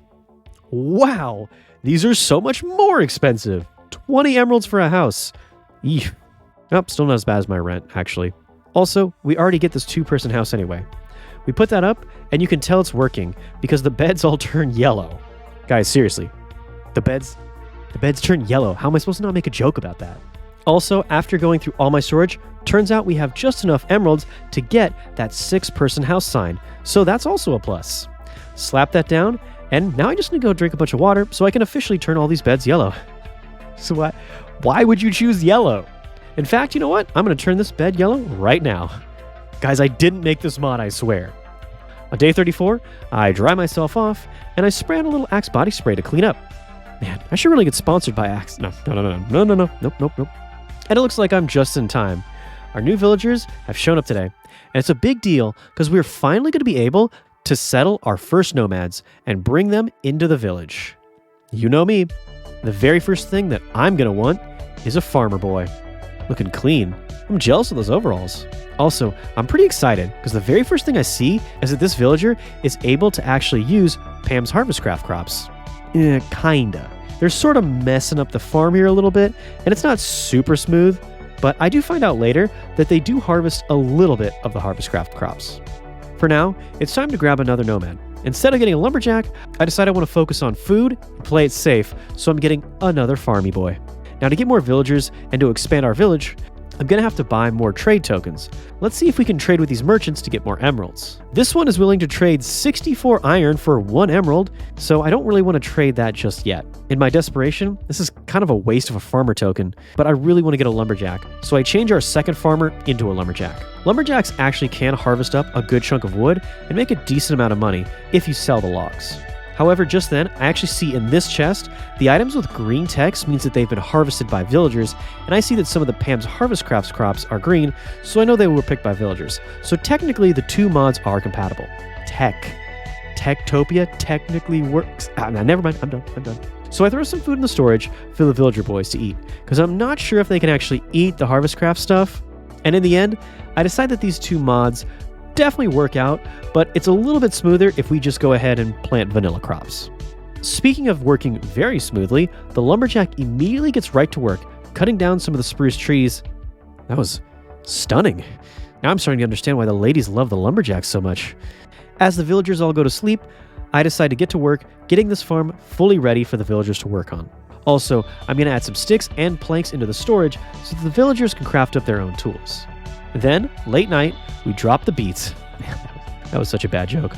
Speaker 1: Wow, these are so much more expensive. 20 emeralds for a house. Eesh. Oh, still not as bad as my rent, actually. Also, we already get this 2-person house anyway. We put that up, and you can tell it's working because the beds all turn yellow. Guys, seriously, the beds The beds turn yellow. How am I supposed to not make a joke about that? Also, after going through all my storage, turns out we have just enough emeralds to get that 6-person house sign. So that's also a plus. Slap that down, and now I just need to go drink a bunch of water so I can officially turn all these beds yellow. So why would you choose yellow? In fact, you know what? I'm going to turn this bed yellow right now. Guys, I didn't make this mod, I swear. On day 34, I dry myself off, and I spray on a little Axe body spray to clean up. Man, I should really get sponsored by Axe. No. Nope. And it looks like I'm just in time. Our new villagers have shown up today, and it's a big deal because we're finally going to be able to settle our first nomads and bring them into the village. You know me. The very first thing that I'm going to want is a farmer boy. Looking clean. I'm jealous of those overalls. Also, I'm pretty excited because the very first thing I see is that this villager is able to actually use Pam's Harvestcraft crops. Kinda. They're sort of messing up the farm here a little bit, and it's not super smooth, but I do find out later that they do harvest a little bit of the Harvestcraft crops. For now, it's time to grab another nomad. Instead of getting a lumberjack, I decided I want to focus on food and play it safe, so I'm getting another farmy boy. Now, to get more villagers and to expand our village, I'm going to have to buy more trade tokens. Let's see if we can trade with these merchants to get more emeralds. This one is willing to trade 64 iron for 1 emerald, so I don't really want to trade that just yet. In my desperation, this is kind of a waste of a farmer token, but I really want to get a lumberjack, so I change our second farmer into a lumberjack. Lumberjacks actually can harvest up a good chunk of wood and make a decent amount of money if you sell the logs. However, just then, I actually see in this chest, the items with green text means that they've been harvested by villagers, and I see that some of the Pam's Harvestcraft crops are green, so I know they were picked by villagers. So technically, the 2 mods are compatible. Tektopia technically works. Never mind, I'm done. So I throw some food in the storage for the villager boys to eat, because I'm not sure if they can actually eat the Harvestcraft stuff. And in the end, I decide that these 2 mods definitely work out, but it's a little bit smoother if we just go ahead and plant vanilla crops. Speaking of working very smoothly, the lumberjack immediately gets right to work, cutting down some of the spruce trees. That was stunning. Now I'm starting to understand why the ladies love the lumberjacks so much. As the villagers all go to sleep, I decide to get to work, getting this farm fully ready for the villagers to work on. Also, I'm going to add some sticks and planks into the storage so that the villagers can craft up their own tools. Then, late night, we drop the beats. Man, that was such a bad joke.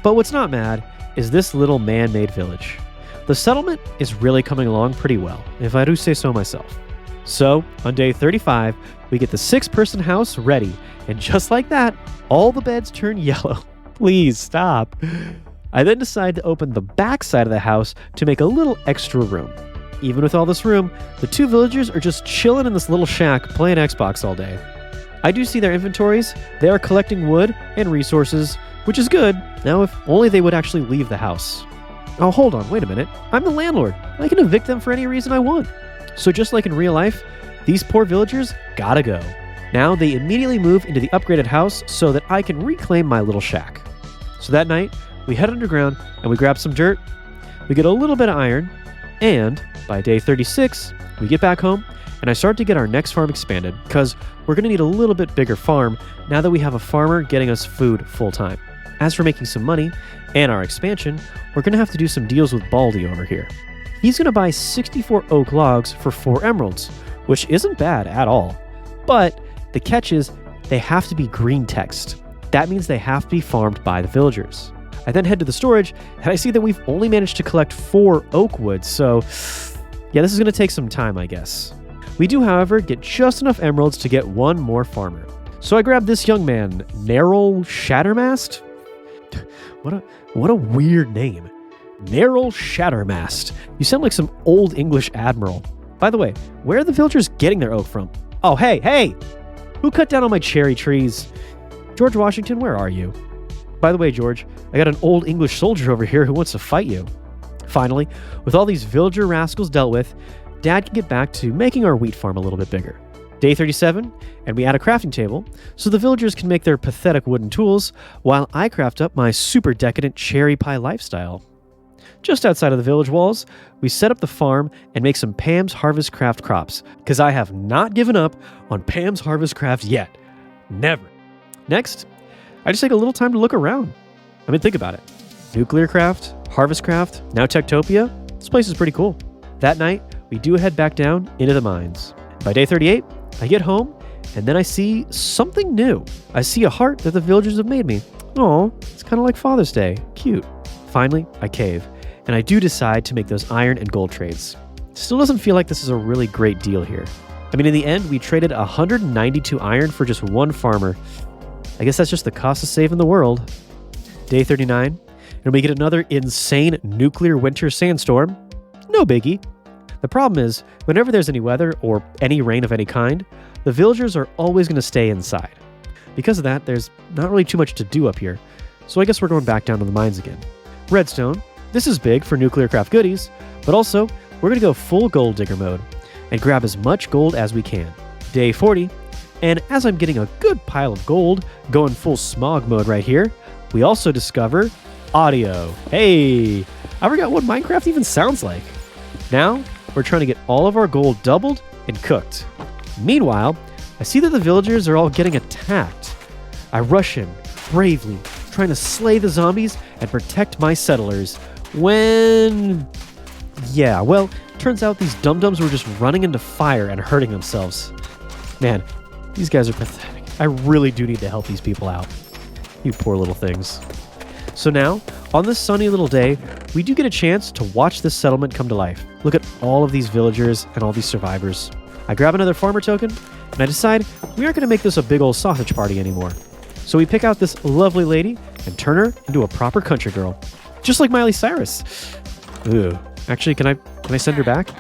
Speaker 1: But what's not mad is this little man-made village. The settlement is really coming along pretty well, if I do say so myself. So, on day 35, we get the 6-person house ready, and just like that, all the beds turn yellow. Please stop. I then decide to open the back side of the house to make a little extra room. Even with all this room, the 2 villagers are just chilling in this little shack playing Xbox all day. I do see their inventories. They are collecting wood and resources, which is good. Now, if only they would actually leave the house. Oh, hold on, wait a minute. I'm the landlord. I can evict them for any reason I want. So just like in real life, these poor villagers gotta go. Now they immediately move into the upgraded house so that I can reclaim my little shack. So that night, we head underground and we grab some dirt. We get a little bit of iron, and by day 36, we get back home and I start to get our next farm expanded because we're going to need a little bit bigger farm now that we have a farmer getting us food full time. As for making some money and our expansion, we're going to have to do some deals with Baldy over here. He's going to buy 64 oak logs for 4 emeralds, which isn't bad at all. But the catch is they have to be green text. That means they have to be farmed by the villagers. I then head to the storage and I see that we've only managed to collect 4 oak wood, so yeah, this is going to take some time, I guess. We do, however, get just enough emeralds to get 1 more farmer. So I grab this young man, Narrow Shattermast. What a weird name. Narrow Shattermast. You sound like some old English admiral. By the way, where are the villagers getting their oak from? Oh, hey! Who cut down all my cherry trees? George Washington, where are you? By the way, George, I got an old English soldier over here who wants to fight you. Finally, with all these villager rascals dealt with, Dad can get back to making our wheat farm a little bit bigger. Day 37, and we add a crafting table so the villagers can make their pathetic wooden tools while I craft up my super decadent cherry pie lifestyle. Just outside of the village walls, we set up the farm and make some Pam's Harvestcraft crops, because I have not given up on Pam's Harvestcraft yet. Never. Next, I just take a little time to look around. I mean, think about it. Nuclearcraft, Harvestcraft, now Tektopia. This place is pretty cool. That night, we do head back down into the mines. By day 38, I get home, and then I see something new. I see a heart that the villagers have made me. Oh, it's kind of like Father's Day. Cute. Finally, I cave, and I do decide to make those iron and gold trades. Still doesn't feel like this is a really great deal here. I mean, in the end, we traded 192 iron for just one farmer. I guess that's just the cost of saving the world. Day 39, and we get another insane nuclear winter sandstorm. No biggie. The problem is, whenever there's any weather or any rain of any kind, the villagers are always going to stay inside. Because of that, there's not really too much to do up here, so I guess we're going back down to the mines again. Redstone. This is big for Nuclearcraft goodies, but also, we're going to go full gold digger mode and grab as much gold as we can. Day 40, and as I'm getting a good pile of gold, going full smog mode right here, we also discover audio. Hey, I forgot what Minecraft even sounds like. Now, we're trying to get all of our gold doubled and cooked. Meanwhile, I see that the villagers are all getting attacked. I rush in, bravely, trying to slay the zombies and protect my settlers, when... yeah, well, turns out these dum-dums were just running into fire and hurting themselves. Man, these guys are pathetic. I really do need to help these people out. You poor little things. So now, on this sunny little day, we do get a chance to watch this settlement come to life. Look at all of these villagers and all these survivors. I grab another farmer token, and I decide we aren't going to make this a big old sausage party anymore. So we pick out this lovely lady and turn her into a proper country girl. Just like Miley Cyrus. Ooh. Actually, can I send her back?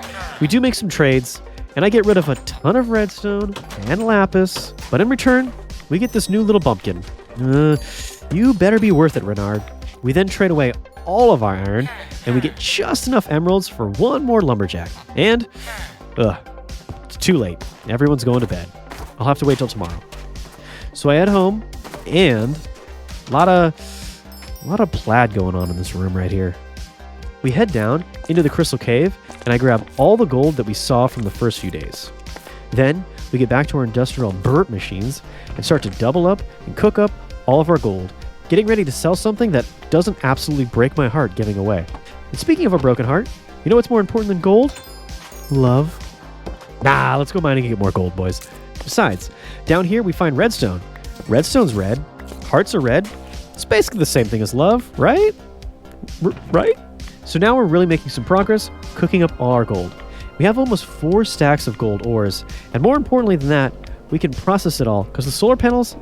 Speaker 1: We do make some trades, and I get rid of a ton of redstone and lapis, but in return, we get this new little bumpkin. You better be worth it, Renard. We then trade away all of our iron, and we get just enough emeralds for one more lumberjack. And, it's too late. Everyone's going to bed. I'll have to wait till tomorrow. So I head home, and a lot of plaid going on in this room right here. We head down into the crystal cave, and I grab all the gold that we saw from the first few days. Then we get back to our industrial burnt machines and start to double up and cook up all of our gold, getting ready to sell something that doesn't absolutely break my heart giving away. And speaking of a broken heart, you know what's more important than gold? Love. Nah, let's go mining and get more gold, boys. Besides, down here we find redstone. Redstone's red, hearts are red. It's basically the same thing as love, right? Right? So now we're really making some progress, cooking up all our gold. We have almost 4 stacks of gold ores, and more importantly than that, we can process it all, because the solar panels,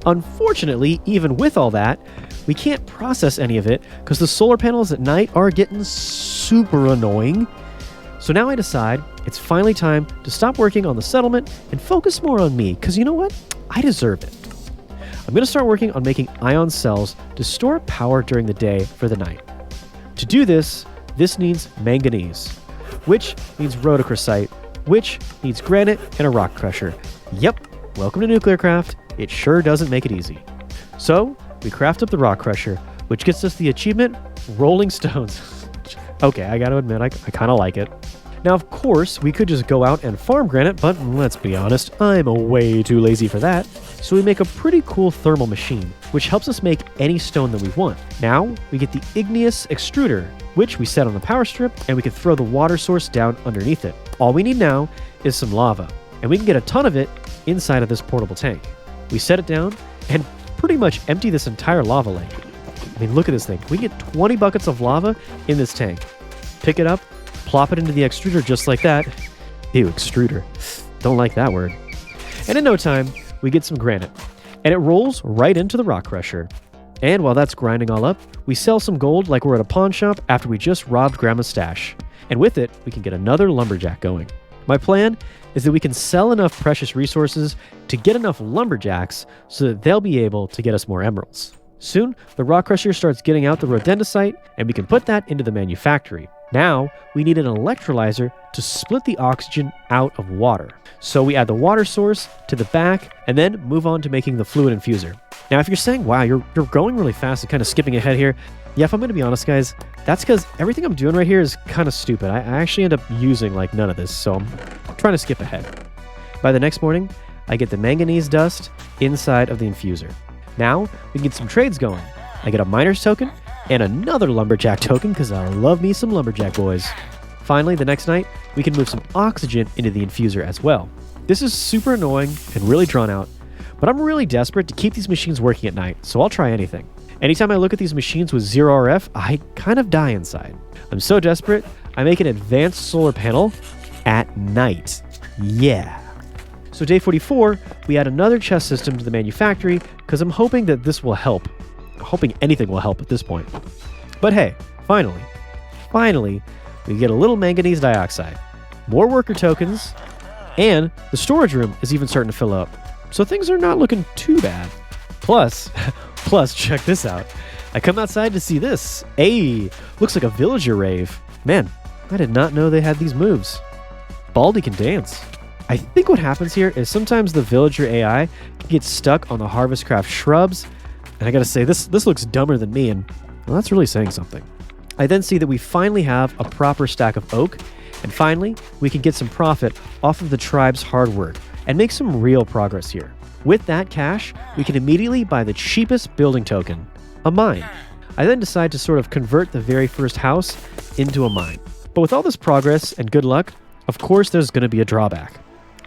Speaker 1: unfortunately, even with all that, we can't process any of it, because the solar panels at night are getting super annoying. So now I decide it's finally time to stop working on the settlement and focus more on me, because you know what? I deserve it. I'm going to start working on making ion cells to store power during the day for the night. To do this needs manganese, which needs rhodochrosite, which needs granite and a rock crusher. Yep, welcome to Nuclearcraft. It sure doesn't make it easy. So, we craft up the rock crusher, which gets us the achievement, Rolling Stones. Okay, I gotta admit, I kinda like it. Now, of course, we could just go out and farm granite, but let's be honest, I'm way too lazy for that. So we make a pretty cool thermal machine, which helps us make any stone that we want. Now, we get the igneous extruder, which we set on the power strip, and we can throw the water source down underneath it. All we need now is some lava, and we can get a ton of it inside of this portable tank. We set it down and pretty much empty this entire lava lake. I mean, look at this thing. We can get 20 buckets of lava in this tank. Pick it up, plop it into the extruder just like that. Ew, extruder. Don't like that word. And in no time, we get some granite, and it rolls right into the rock crusher. And while that's grinding all up, we sell some gold like we're at a pawn shop after we just robbed Grandma's stash. And with it, we can get another lumberjack going. My plan is that we can sell enough precious resources to get enough lumberjacks so that they'll be able to get us more emeralds. Soon, the rock crusher starts getting out the rodenticite, and we can put that into the manufactory. Now, we need an electrolyzer to split the oxygen out of water. So we add the water source to the back, and then move on to making the fluid infuser. Now, if you're saying, wow, you're going really fast and kind of skipping ahead here, yeah, if I'm going to be honest, guys, that's because everything I'm doing right here is kind of stupid. I actually end up using, like, none of this, so I'm trying to skip ahead. By the next morning, I get the manganese dust inside of the infuser. Now, we can get some trades going. I get a miner's token, and another lumberjack token, because I love me some lumberjack boys. Finally, the next night, we can move some oxygen into the infuser as well. This is super annoying and really drawn out, but I'm really desperate to keep these machines working at night, so I'll try anything. Anytime I look at these machines with 0 RF, I kind of die inside. I'm so desperate, I make an advanced solar panel at night. Yeah. So day 44, we add another chest system to the manufactory because I'm hoping that this will help. I'm hoping anything will help at this point. But hey, finally, we get a little manganese dioxide, more worker tokens, and the storage room is even starting to fill up. So things are not looking too bad. Plus, check this out. I come outside to see this. Hey, looks like a villager rave. Man, I did not know they had these moves. Baldy can dance. I think what happens here is sometimes the villager AI can get stuck on the Harvestcraft shrubs. And I gotta say, this looks dumber than me, and well, that's really saying something. I then see that we finally have a proper stack of oak, and finally, we can get some profit off of the tribe's hard work and make some real progress here. With that cash, we can immediately buy the cheapest building token, a mine. I then decide to sort of convert the very first house into a mine. But with all this progress and good luck, of course there's going to be a drawback.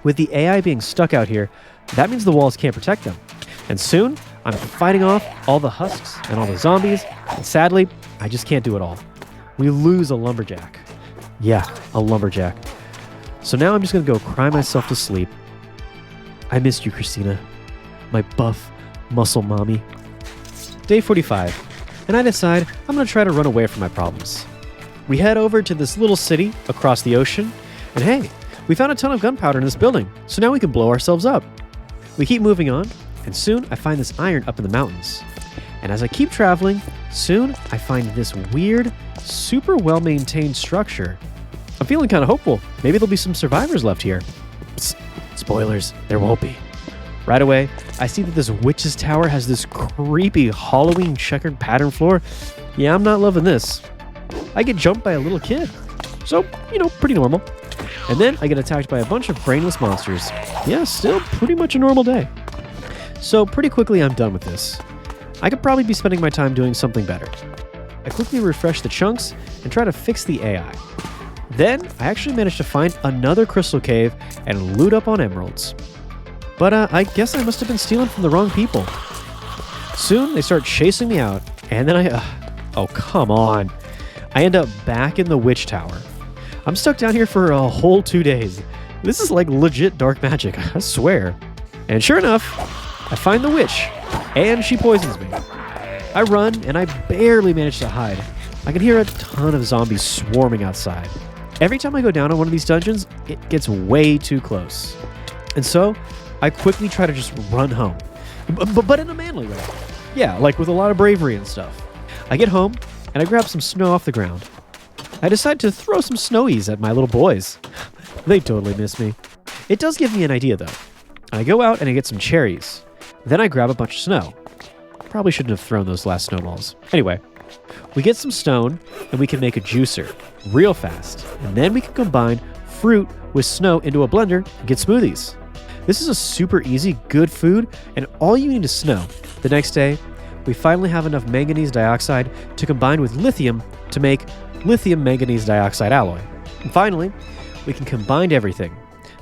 Speaker 1: With the AI being stuck out here, that means the walls can't protect them. And soon, I'm fighting off all the husks and all the zombies, and sadly, I just can't do it all. We lose a lumberjack. Yeah, a lumberjack. So now I'm just going to go cry myself to sleep. I missed you, Christina. My buff muscle mommy. Day 45, and I decide I'm going to try to run away from my problems. We head over to this little city across the ocean, and hey, we found a ton of gunpowder in this building, so now we can blow ourselves up. We keep moving on, and soon I find this iron up in the mountains. And as I keep traveling, soon I find this weird, super well-maintained structure. I'm feeling kind of hopeful. Maybe there'll be some survivors left here. Psst, spoilers, there won't be. Right away, I see that this witch's tower has this creepy Halloween checkered pattern floor. Yeah, I'm not loving this. I get jumped by a little kid. So, pretty normal. And then I get attacked by a bunch of brainless monsters. Yeah, still pretty much a normal day. So pretty quickly I'm done with this. I could probably be spending my time doing something better. I quickly refresh the chunks and try to fix the AI. Then I actually managed to find another crystal cave and loot up on emeralds. But I guess I must have been stealing from the wrong people. Soon they start chasing me out, and then oh come on. I end up back in the witch tower. I'm stuck down here for a whole 2 days. This is like legit dark magic, I swear. And sure enough, I find the witch, and she poisons me. I run, and I barely manage to hide. I can hear a ton of zombies swarming outside. Every time I go down on one of these dungeons, it gets way too close. And so, I quickly try to just run home. But in a manly way. Yeah, like with a lot of bravery and stuff. I get home, and I grab some snow off the ground. I decide to throw some snowies at my little boys. They totally miss me. It does give me an idea, though. I go out and I get some cherries. Then I grab a bunch of snow. Probably shouldn't have thrown those last snowballs. Anyway, we get some stone, and we can make a juicer real fast. And then we can combine fruit with snow into a blender and get smoothies. This is a super easy, good food, and all you need is snow. The next day, we finally have enough manganese dioxide to combine with lithium to make lithium manganese dioxide alloy. And finally, we can combine everything.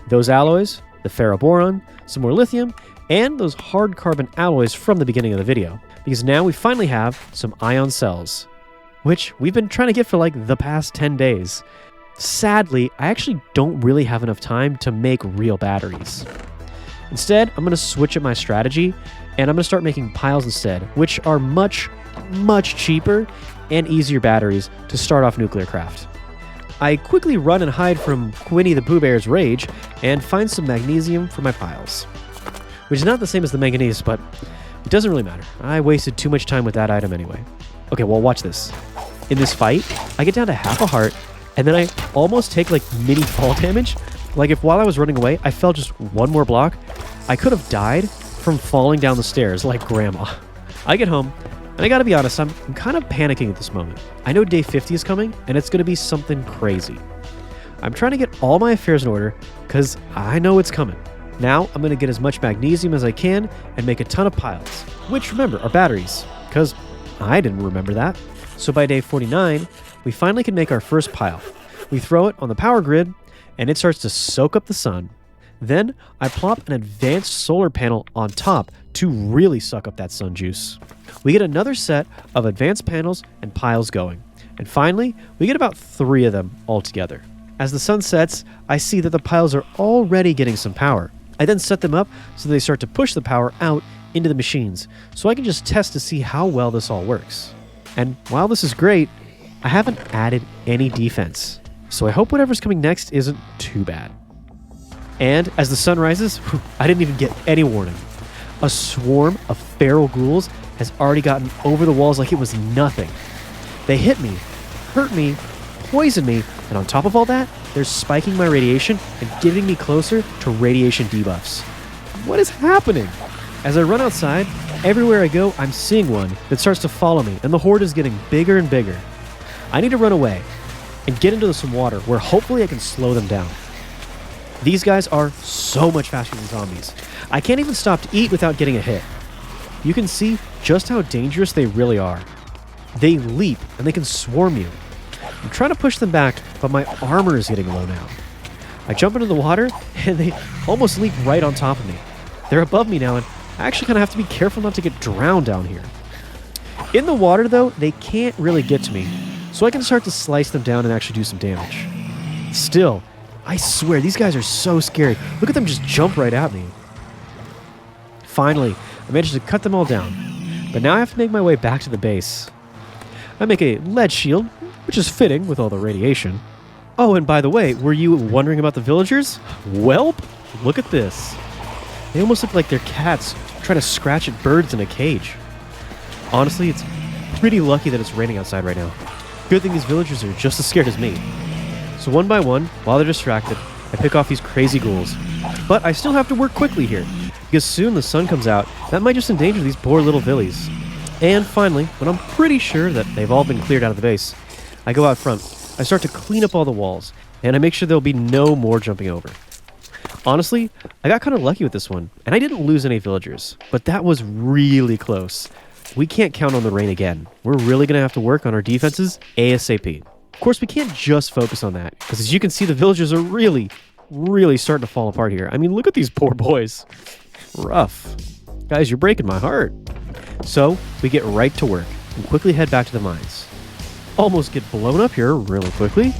Speaker 1: Those alloys, the ferroboron, some more lithium, and those hard carbon alloys from the beginning of the video. Because now we finally have some ion cells, which we've been trying to get for like the past 10 days. Sadly, I actually don't really have enough time to make real batteries. Instead, I'm going to switch up my strategy, and I'm going to start making piles instead, which are much, much cheaper and easier batteries to start off Nuclearcraft. I quickly run and hide from Winnie the Pooh Bear's rage and find some magnesium for my piles. Which is not the same as the manganese, but it doesn't really matter. I wasted too much time with that item anyway. Okay, well, watch this. In this fight, I get down to half a heart, and then I almost take like mini fall damage. Like if while I was running away, I fell just one more block, I could have died from falling down the stairs like grandma. I get home, and I gotta be honest, I'm kind of panicking at this moment. I know day 50 is coming, and it's gonna be something crazy. I'm trying to get all my affairs in order, because I know it's coming. Now, I'm going to get as much magnesium as I can and make a ton of piles, which, remember, are batteries, because I didn't remember that. So by day 49, we finally can make our first pile. We throw it on the power grid, and it starts to soak up the sun. Then I plop an advanced solar panel on top to really suck up that sun juice. We get another set of advanced panels and piles going. And finally, we get about 3 of them all together. As the sun sets, I see that the piles are already getting some power. I then set them up so they start to push the power out into the machines, so I can just test to see how well this all works. And while this is great, I haven't added any defense, so I hope whatever's coming next isn't too bad. And as the sun rises, I didn't even get any warning. A swarm of feral ghouls has already gotten over the walls like it was nothing. They hit me, hurt me, poison me, and on top of all that, they're spiking my radiation and getting me closer to radiation debuffs. What is happening? As I run outside, everywhere I go, I'm seeing one that starts to follow me, and the horde is getting bigger and bigger. I need to run away and get into some water where hopefully I can slow them down. These guys are so much faster than zombies. I can't even stop to eat without getting a hit. You can see just how dangerous they really are. They leap and they can swarm you. I'm trying to push them back, but my armor is getting low now. I jump into the water and they almost leap right on top of me. They're above me now, and I actually kind of have to be careful not to get drowned down here. In the water though, they can't really get to me, so I can start to slice them down and actually do some damage. Still, I swear, these guys are so scary. Look at them just jump right at me. Finally, I managed to cut them all down, but now I have to make my way back to the base. I make a lead shield, which is fitting with all the radiation. Oh, and by the way, were you wondering about the villagers? Welp, look at this. They almost look like they're cats trying to scratch at birds in a cage. Honestly, it's pretty lucky that it's raining outside right now. Good thing these villagers are just as scared as me. So one by one, while they're distracted, I pick off these crazy ghouls. But I still have to work quickly here, because soon the sun comes out. That might just endanger these poor little villies. And finally, when I'm pretty sure that they've all been cleared out of the base, I go out front. I start to clean up all the walls, and I make sure there'll be no more jumping over. Honestly, I got kind of lucky with this one, and I didn't lose any villagers, but that was really close. We can't count on the rain again. We're really going to have to work on our defenses ASAP. Of course, we can't just focus on that, because as you can see, the villagers are really starting to fall apart here. I mean, look at these poor boys. Rough. Guys, you're breaking my heart. So, we get right to work and quickly head back to the mines. Almost get blown up here really quickly.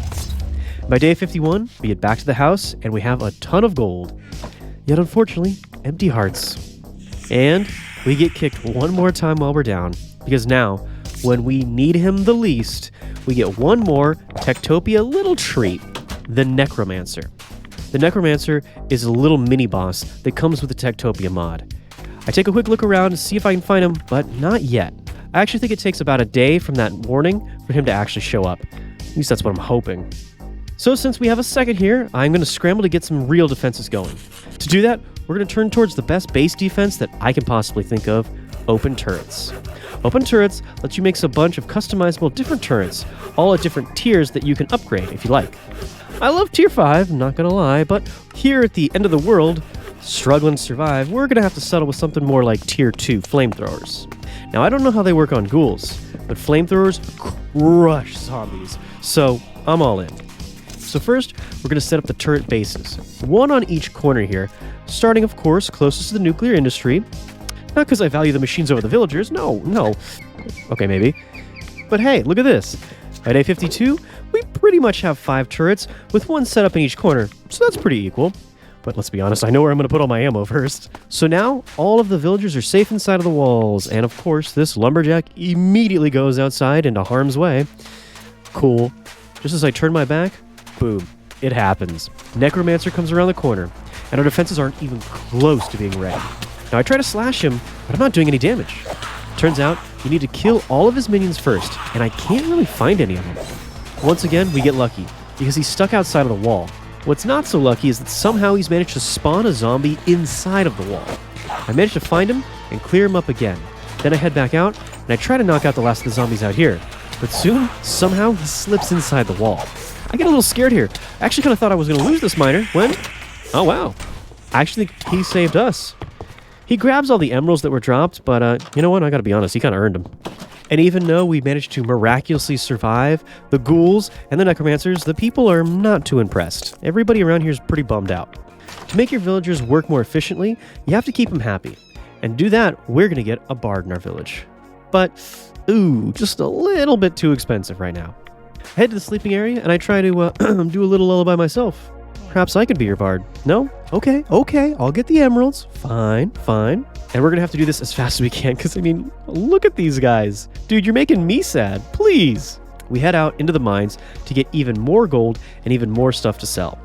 Speaker 1: By day 51, we get back to the house, and we have a ton of gold. Yet unfortunately, empty hearts. And we get kicked one more time while we're down, because now, when we need him the least, we get one more Tektopia little treat, the Necromancer. The Necromancer is a little mini-boss that comes with the Tektopia mod. I take a quick look around to see if I can find him, but not yet. I actually think it takes about a day from that morning for him to actually show up. At least that's what I'm hoping. So since we have a second here, I'm going to scramble to get some real defenses going. To do that, we're going to turn towards the best base defense that I can possibly think of, open turrets. Open turrets lets you make a bunch of customizable different turrets, all at different tiers that you can upgrade if you like. I love tier 5, not gonna lie, but here at the end of the world, struggling to survive, we're gonna have to settle with something more like tier 2 flamethrowers. Now I don't know how they work on ghouls, but flamethrowers crush zombies, so I'm all in. So first, we're gonna set up the turret bases, one on each corner here, starting of course closest to the nuclear industry. Not because I value the machines over the villagers, no. Okay, maybe. But hey, look at this. By day 52, we pretty much have 5 turrets with one set up in each corner, so that's pretty equal. But let's be honest, I know where I'm going to put all my ammo first. So now, all of the villagers are safe inside of the walls, and of course, this lumberjack immediately goes outside into harm's way. Cool. Just as I turn my back, boom, it happens. Necromancer comes around the corner, and our defenses aren't even close to being ready. Now I try to slash him, but I'm not doing any damage. Turns out, you need to kill all of his minions first, and I can't really find any of them. Once again, we get lucky, because he's stuck outside of the wall. What's not so lucky is that somehow he's managed to spawn a zombie inside of the wall. I managed to find him and clear him up again. Then I head back out, and I try to knock out the last of the zombies out here. But soon, somehow, he slips inside the wall. I get a little scared here. I actually kind of thought I was going to lose this miner when... Oh wow. I actually think he saved us. He grabs all the emeralds that were dropped, but you know what? I gotta be honest, he kind of earned them. And even though we managed to miraculously survive the ghouls and the necromancers, the people are not too impressed. Everybody around here is pretty bummed out. To make your villagers work more efficiently, you have to keep them happy. And to do that, we're going to get a bard in our village. But, ooh, just a little bit too expensive right now. I head to the sleeping area and I try to do a little lullaby myself. Perhaps I could be your bard. No? Okay, I'll get the emeralds. Fine. And we're gonna have to do this as fast as we can, because, I mean, look at these guys. Dude, you're making me sad. Please. We head out into the mines to get even more gold and even more stuff to sell.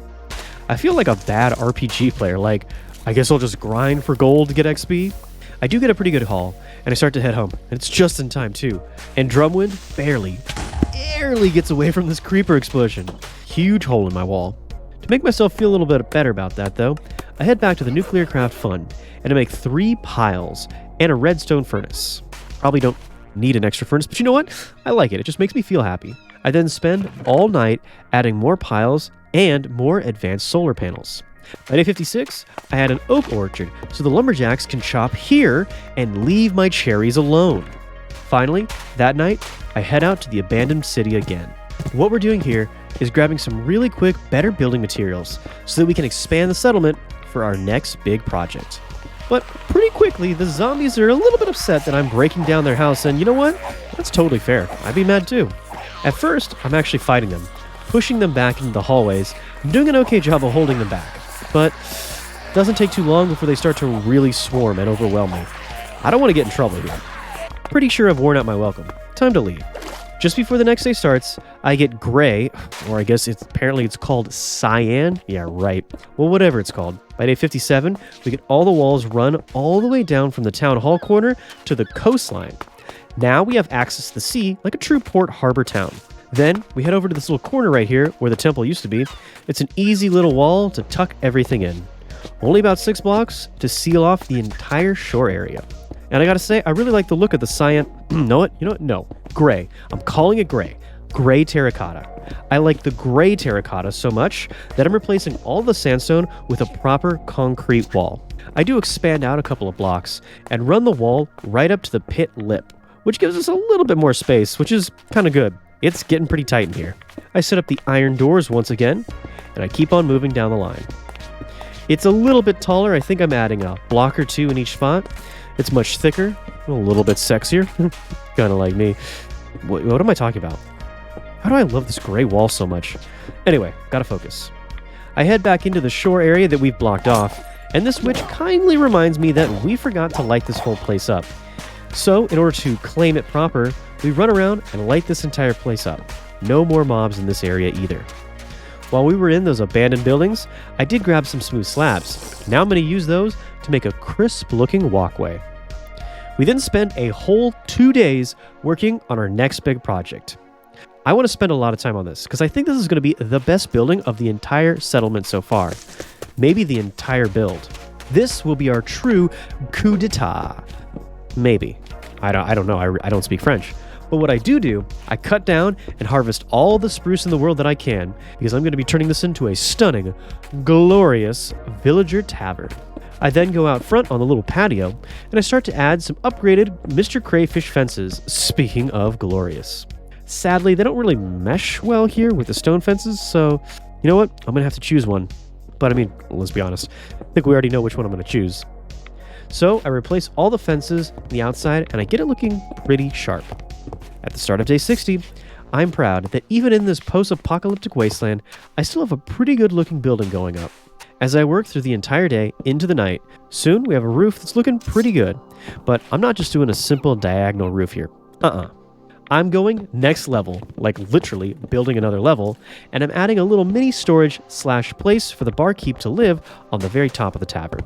Speaker 1: I feel like a bad RPG player. Like, I guess I'll just grind for gold to get XP. I do get a pretty good haul, and I start to head home. And it's just in time, too. And Drumwind barely gets away from this creeper explosion. Huge hole in my wall. To make myself feel a little bit better about that, though, I head back to the Nuclearcraft fund and I make 3 piles and a redstone furnace. Probably don't need an extra furnace, but you know what? I like it. It just makes me feel happy. I then spend all night adding more piles and more advanced solar panels. By day 56, I add an oak orchard so the lumberjacks can chop here and leave my cherries alone. Finally, that night, I head out to the abandoned city again. What we're doing here is grabbing some really quick, better building materials so that we can expand the settlement for our next big project. But pretty quickly, the zombies are a little bit upset that I'm breaking down their house, and you know what? That's totally fair. I'd be mad too. At first, I'm actually fighting them, pushing them back into the hallways. I'm doing an okay job of holding them back, but it doesn't take too long before they start to really swarm and overwhelm me. I don't want to get in trouble here. Pretty sure I've worn out my welcome. Time to leave. Just before the next day starts, I get gray, or I guess apparently it's called cyan. Yeah, right. Well, whatever it's called. By day 57, we get all the walls run all the way down from the town hall corner to the coastline. Now we have access to the sea like a true port harbor town. Then we head over to this little corner right here where the temple used to be. It's an easy little wall to tuck everything in. Only about 6 blocks to seal off the entire shore area. And I gotta say, I really like the look of the cyan. No, gray. I'm calling it gray. Gray terracotta. I like the gray terracotta so much that I'm replacing all the sandstone with a proper concrete wall. I do expand out a couple of blocks and run the wall right up to the pit lip, which gives us a little bit more space, which is kind of good. It's getting pretty tight in here. I set up the iron doors once again, and I keep on moving down the line. It's a little bit taller. I think I'm adding a block or 2 in each spot. It's much thicker, a little bit sexier, kind of like me. What am I talking about? How do I love this gray wall so much? Anyway, gotta focus. I head back into the shore area that we've blocked off, and this witch kindly reminds me that we forgot to light this whole place up. So, in order to claim it proper, we run around and light this entire place up. No more mobs in this area either. While we were in those abandoned buildings, I did grab some smooth slabs. Now I'm going to use those to make a crisp-looking walkway. We then spend a whole 2 days working on our next big project. I want to spend a lot of time on this because I think this is going to be the best building of the entire settlement so far. Maybe the entire build. This will be our true coup d'etat. Maybe. I don't know. I don't speak French. But what I do, I cut down and harvest all the spruce in the world that I can, because I'm going to be turning this into a stunning, glorious villager tavern. I then go out front on the little patio, and I start to add some upgraded Mr. Crayfish fences, speaking of glorious. Sadly, they don't really mesh well here with the stone fences, so you know what? I'm going to have to choose one. But I mean, let's be honest. I think we already know which one I'm going to choose. So I replace all the fences on the outside, and I get it looking pretty sharp. At the start of day 60, I'm proud that even in this post-apocalyptic wasteland, I still have a pretty good looking building going up. As I work through the entire day into the night, soon we have a roof that's looking pretty good. But I'm not just doing a simple diagonal roof here. I'm going next level, like literally building another level, and I'm adding a little mini storage / place for the barkeep to live on the very top of the tavern.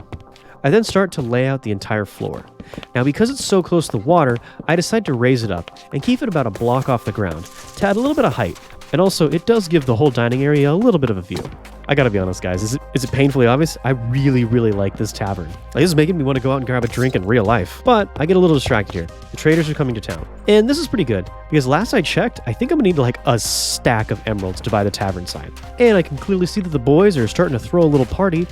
Speaker 1: I then start to lay out the entire floor. Now, because it's so close to the water, I decide to raise it up and keep it about a block off the ground to add a little bit of height. And also, it does give the whole dining area a little bit of a view. I gotta be honest, guys, is it painfully obvious? I really like this tavern. Like, this is making me want to go out and grab a drink in real life. But I get a little distracted here. The traders are coming to town. And this is pretty good, because last I checked, I think I'm gonna need like a stack of emeralds to buy the tavern sign. And I can clearly see that the boys are starting to throw a little party.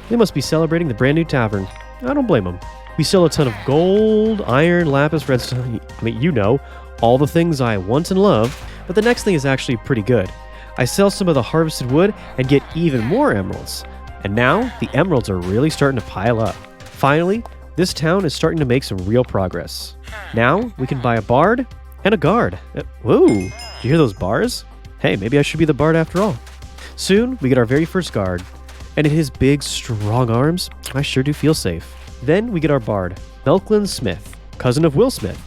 Speaker 1: They must be celebrating the brand new tavern. I don't blame them. We sell a ton of gold, iron, lapis, redstone. I mean, you know, all the things I want and love, but the next thing is actually pretty good. I sell some of the harvested wood and get even more emeralds. And now, the emeralds are really starting to pile up. Finally, this town is starting to make some real progress. Now, we can buy a bard and a guard. Whoa, did you hear those bars? Hey, maybe I should be the bard after all. Soon, we get our very first guard. And in his big, strong arms, I sure do feel safe. Then we get our bard, Melklin Smith, cousin of Will Smith.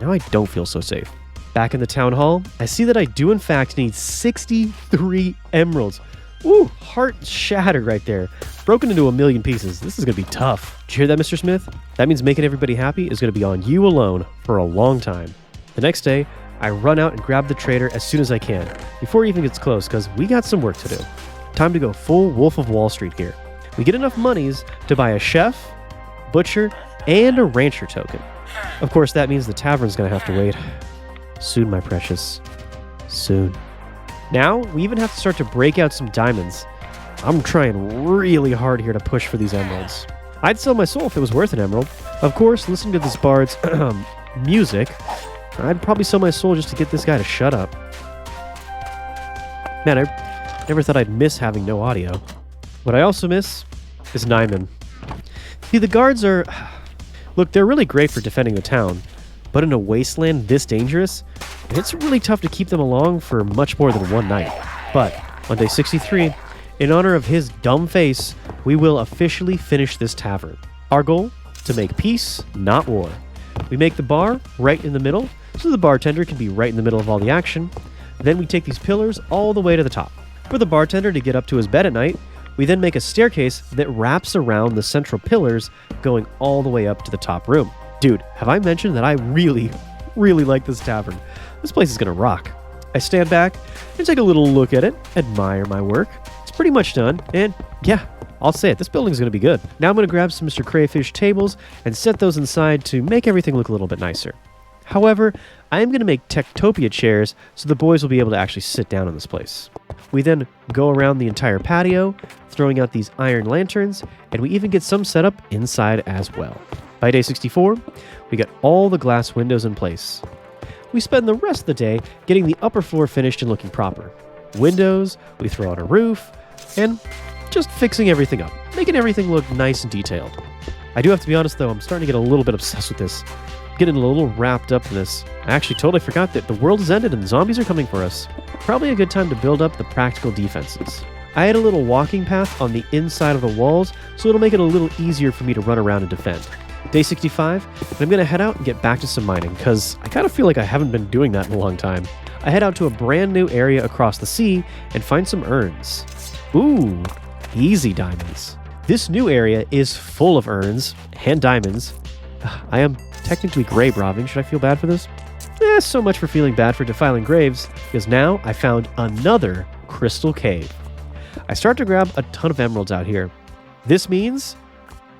Speaker 1: Now I don't feel so safe. Back in the town hall, I see that I do in fact need 63 emeralds. Ooh, heart shattered right there. Broken into a million pieces. This is going to be tough. Did you hear that, Mr. Smith? That means making everybody happy is going to be on you alone for a long time. The next day, I run out and grab the trader as soon as I can, before he even gets close, because we got some work to do. Time to go full Wolf of Wall Street here. We get enough monies to buy a chef, butcher, and a rancher token. Of course, that means the tavern's going to have to wait. Soon, my precious. Soon. Now, we even have to start to break out some diamonds. I'm trying really hard here to push for these emeralds. I'd sell my soul if it was worth an emerald. Of course, listening to this bard's music, I'd probably sell my soul just to get this guy to shut up. Man, I never thought I'd miss having no audio. What I also miss is Nyman. See, the guards are... Look, they're really great for defending the town, but in a wasteland this dangerous, it's really tough to keep them along for much more than one night. But on day 63, in honor of his dumb face, we will officially finish this tavern. Our goal? To make peace, not war. We make the bar right in the middle, so the bartender can be right in the middle of all the action. Then we take these pillars all the way to the top. For the bartender to get up to his bed at night, we then make a staircase that wraps around the central pillars, going all the way up to the top room. Dude, have I mentioned that I really like this tavern? This place is gonna rock. I stand back and take a little look at it, admire my work. It's pretty much done, and yeah, I'll say it, this building's gonna be good. Now I'm gonna grab some Mr. Crayfish tables and set those inside to make everything look a little bit nicer. However, I am gonna make Tektopia chairs so the boys will be able to actually sit down in this place. We then go around the entire patio, throwing out these iron lanterns, and we even get some set up inside as well. By day 64, we got all the glass windows in place. We spend the rest of the day getting the upper floor finished and looking proper. Windows, we throw out a roof, and just fixing everything up, making everything look nice and detailed. I do have to be honest though, I'm starting to get a little bit obsessed with this. Getting a little wrapped up in this. I actually totally forgot that the world has ended and zombies are coming for us. Probably a good time to build up the practical defenses. I had a little walking path on the inside of the walls, so it'll make it a little easier for me to run around and defend. Day 65, and I'm going to head out and get back to some mining, because I kind of feel like I haven't been doing that in a long time. I head out to a brand new area across the sea and find some urns. Ooh, easy diamonds. This new area is full of urns and diamonds. I am technically grave robbing. Should I feel bad for this? So much for feeling bad for defiling graves, because now I found another crystal cave. I start to grab a ton of emeralds out here. This means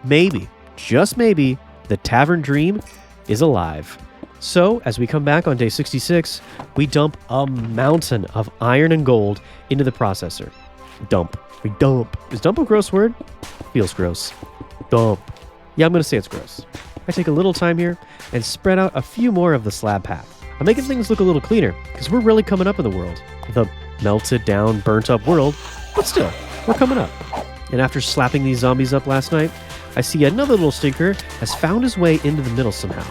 Speaker 1: maybe, just maybe, the tavern dream is alive. So, as we come back on day 66, we dump a mountain of iron and gold into the processor. Dump. We dump. Is dump a gross word? Feels gross. Dump. Yeah, I'm going to say it's gross. I take a little time here and spread out a few more of the slab path. I'm making things look a little cleaner, because we're really coming up in the world. The melted down, burnt up world, but still, we're coming up. And after slapping these zombies up last night, I see another little stinker has found his way into the middle somehow.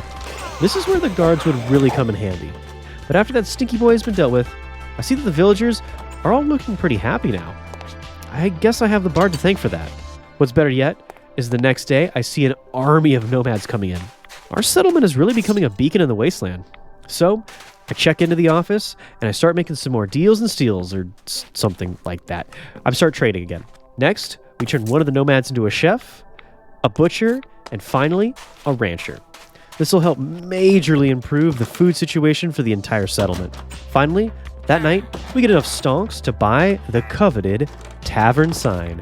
Speaker 1: This is where the guards would really come in handy. But after that stinky boy has been dealt with, I see that the villagers are all looking pretty happy now. I guess I have the bard to thank for that. What's better yet is the next day I see an army of nomads coming in. Our settlement is really becoming a beacon in the wasteland. So I check into the office and I start making some more deals and steals or something like that. I start trading again. Next, we turn one of the nomads into a chef, a butcher, and finally, a rancher. This will help majorly improve the food situation for the entire settlement. Finally, that night, we get enough stonks to buy the coveted tavern sign.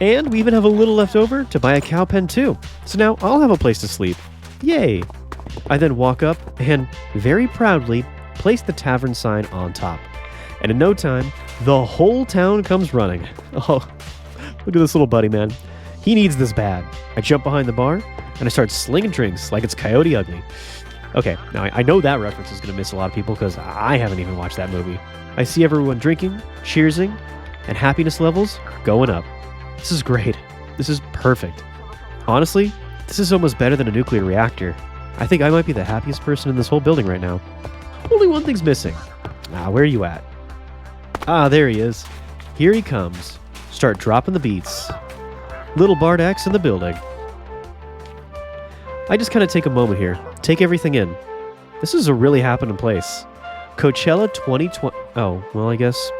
Speaker 1: And we even have a little left over to buy a cow pen too. So now I'll have a place to sleep. Yay! I then walk up and very proudly place the tavern sign on top. And in no time, the whole town comes running. Oh, look at this little buddy, man. He needs this bad. I jump behind the bar and I start slinging drinks like it's Coyote Ugly. Okay, now I know that reference is going to miss a lot of people because I haven't even watched that movie. I see everyone drinking, cheersing, and happiness levels going up. This is great. This is perfect. Honestly, this is almost better than a nuclear reactor. I think I might be the happiest person in this whole building right now. Only one thing's missing. Where are you at? There he is. Here he comes. Start dropping the beats. Little Bardax in the building. I just kind of take a moment here. Take everything in. This is a really happening place. Coachella 2020... Oh, well, I guess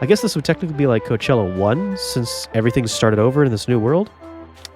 Speaker 1: this would technically be like Coachella 1, since everything started over in this new world.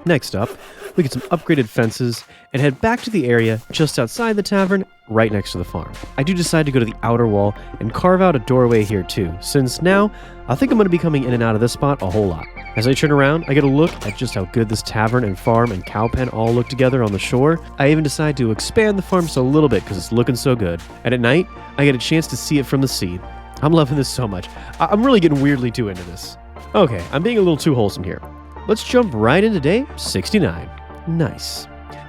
Speaker 1: Next up, we get some upgraded fences and head back to the area just outside the tavern, right next to the farm. I do decide to go to the outer wall and carve out a doorway here too, since now I think I'm going to be coming in and out of this spot a whole lot. As I turn around, I get a look at just how good this tavern and farm and cow pen all look together on the shore. I even decide to expand the farm just a little bit because it's looking so good. And at night, I get a chance to see it from the sea. I'm loving this so much. I'm really getting weirdly too into this. Okay, I'm being a little too wholesome here. Let's jump right into day 69. Nice.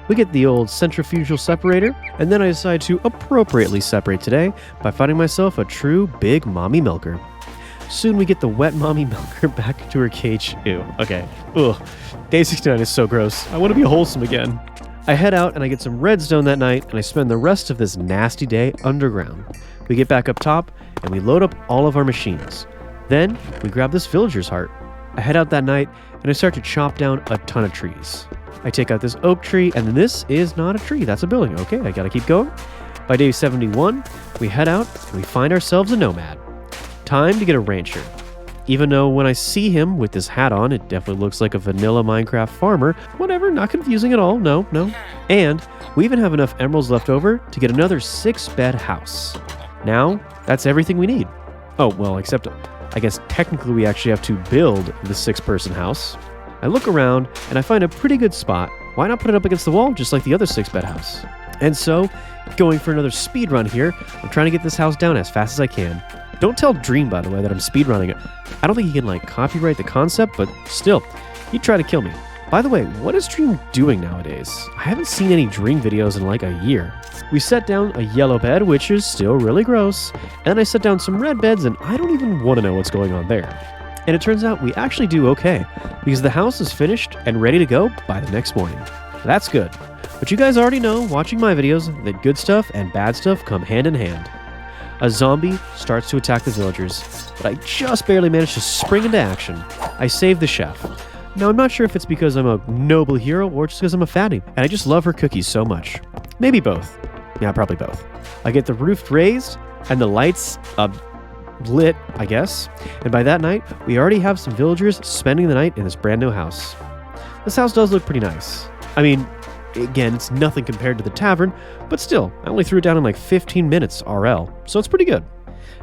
Speaker 1: We get the old centrifugal separator, and then I decide to appropriately separate today by finding myself a true big mommy milker. Soon we get the wet mommy milker back to her cage. Ew, okay. Ugh. Day 69 is so gross. I want to be wholesome again. I head out and I get some redstone that night, and I spend the rest of this nasty day underground. We get back up top, and we load up all of our machines. Then, we grab this villager's heart. I head out that night, and I start to chop down a ton of trees. I take out this oak tree, and this is not a tree, that's a building. Okay, I gotta keep going. By day 71, we head out, and we find ourselves a nomad. Time to get a rancher. Even though when I see him with this hat on, it definitely looks like a vanilla Minecraft farmer. Whatever, not confusing at all, no. And we even have enough emeralds left over to get another 6-bed house. Now, that's everything we need. Oh, well, except I guess technically we actually have to build the 6-person house. I look around and I find a pretty good spot. Why not put it up against the wall just like the other 6-bed house? And so, going for another speed run here, I'm trying to get this house down as fast as I can. Don't tell Dream, by the way, that I'm speed running it. I don't think he can copyright the concept, but still, he'd try to kill me. By the way, what is Dream doing nowadays? I haven't seen any Dream videos in a year. We set down a yellow bed, which is still really gross, and then I set down some red beds, and I don't even want to know what's going on there. And it turns out we actually do okay, because the house is finished and ready to go by the next morning. That's good. But you guys already know, watching my videos, that good stuff and bad stuff come hand in hand. A zombie starts to attack the villagers, but I just barely manage to spring into action. I save the chef. Now, I'm not sure if it's because I'm a noble hero or just because I'm a fatty, and I just love her cookies so much. Maybe both. Yeah, probably both. I get the roof raised and the lights lit, I guess. And by that night, we already have some villagers spending the night in this brand new house. This house does look pretty nice. I mean, again, it's nothing compared to the tavern, but still, I only threw it down in 15 minutes RL, so it's pretty good.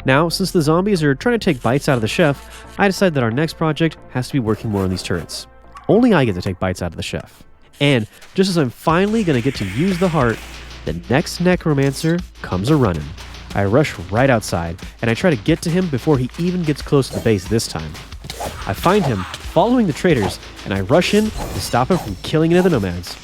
Speaker 1: Now, since the zombies are trying to take bites out of the chef, I decide that our next project has to be working more on these turrets. Only I get to take bites out of the chef. And just as I'm finally going to get to use the heart, the next necromancer comes a-running. I rush right outside, and I try to get to him before he even gets close to the base this time. I find him following the traders, and I rush in to stop him from killing any of the nomads.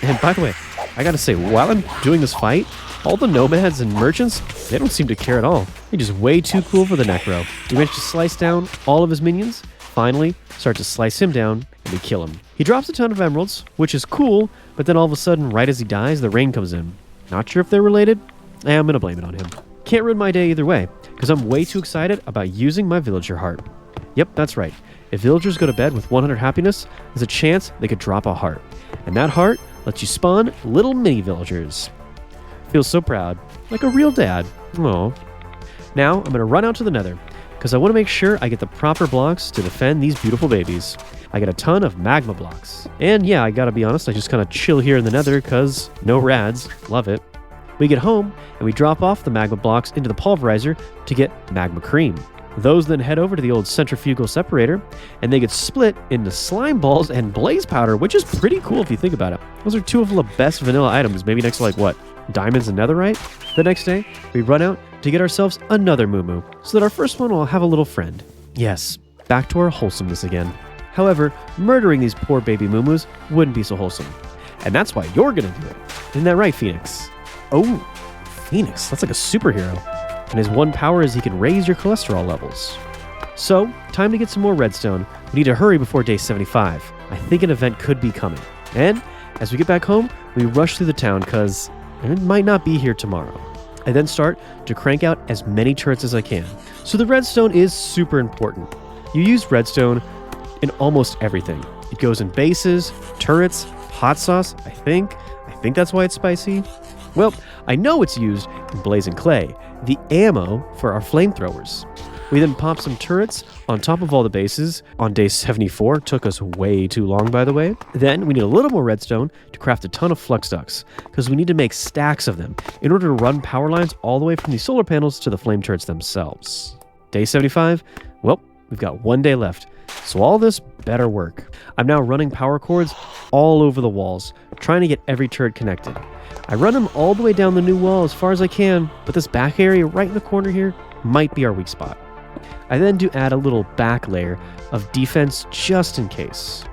Speaker 1: And by the way, I gotta say, while I'm doing this fight, all the nomads and merchants, they don't seem to care at all. They're just way too cool for the necro. We manage to slice down all of his minions, finally start to slice him down, and we kill him. He drops a ton of emeralds, which is cool, but then all of a sudden, right as he dies, the rain comes in. Not sure if they're related? I'm gonna blame it on him. Can't ruin my day either way, because I'm way too excited about using my villager heart. Yep, that's right. If villagers go to bed with 100 happiness, there's a chance they could drop a heart. And that heart lets you spawn little mini villagers. Feels so proud, like a real dad. Aww. Now, I'm gonna run out to the nether, because I want to make sure I get the proper blocks to defend these beautiful babies. I get a ton of magma blocks. And yeah, I gotta be honest, I just kind of chill here in the nether, because no rads. Love it. We get home, and we drop off the magma blocks into the pulverizer to get magma cream. Those then head over to the old centrifugal separator, and they get split into slime balls and blaze powder, which is pretty cool if you think about it. Those are two of the best vanilla items, maybe next to diamonds and netherite? The next day, we run out to get ourselves another moo-moo, so that our first one will have a little friend. Yes, back to our wholesomeness again. However, murdering these poor baby moo-moos wouldn't be so wholesome. And that's why you're gonna do it. Isn't that right, Phoenix? Oh, Phoenix. That's like a superhero. And his one power is he can raise your cholesterol levels. So, time to get some more redstone. We need to hurry before day 75. I think an event could be coming. And as we get back home, we rush through the town because it might not be here tomorrow. I then start to crank out as many turrets as I can. So the redstone is super important. You use redstone in almost everything. It goes in bases, turrets, hot sauce, I think that's why it's spicy. Well, I know it's used in blazing clay, the ammo for our flamethrowers. We then pop some turrets on top of all the bases on day 74. Took us way too long, by the way. Then we need a little more redstone to craft a ton of flux ducts, because we need to make stacks of them in order to run power lines all the way from the solar panels to the flame turrets themselves. Day 75, well, we've got 1 day left, so all this better work. I'm now running power cords all over the walls, trying to get every turret connected. I run them all the way down the new wall as far as I can, but this back area right in the corner here might be our weak spot. I then do add a little back layer of defense just in case.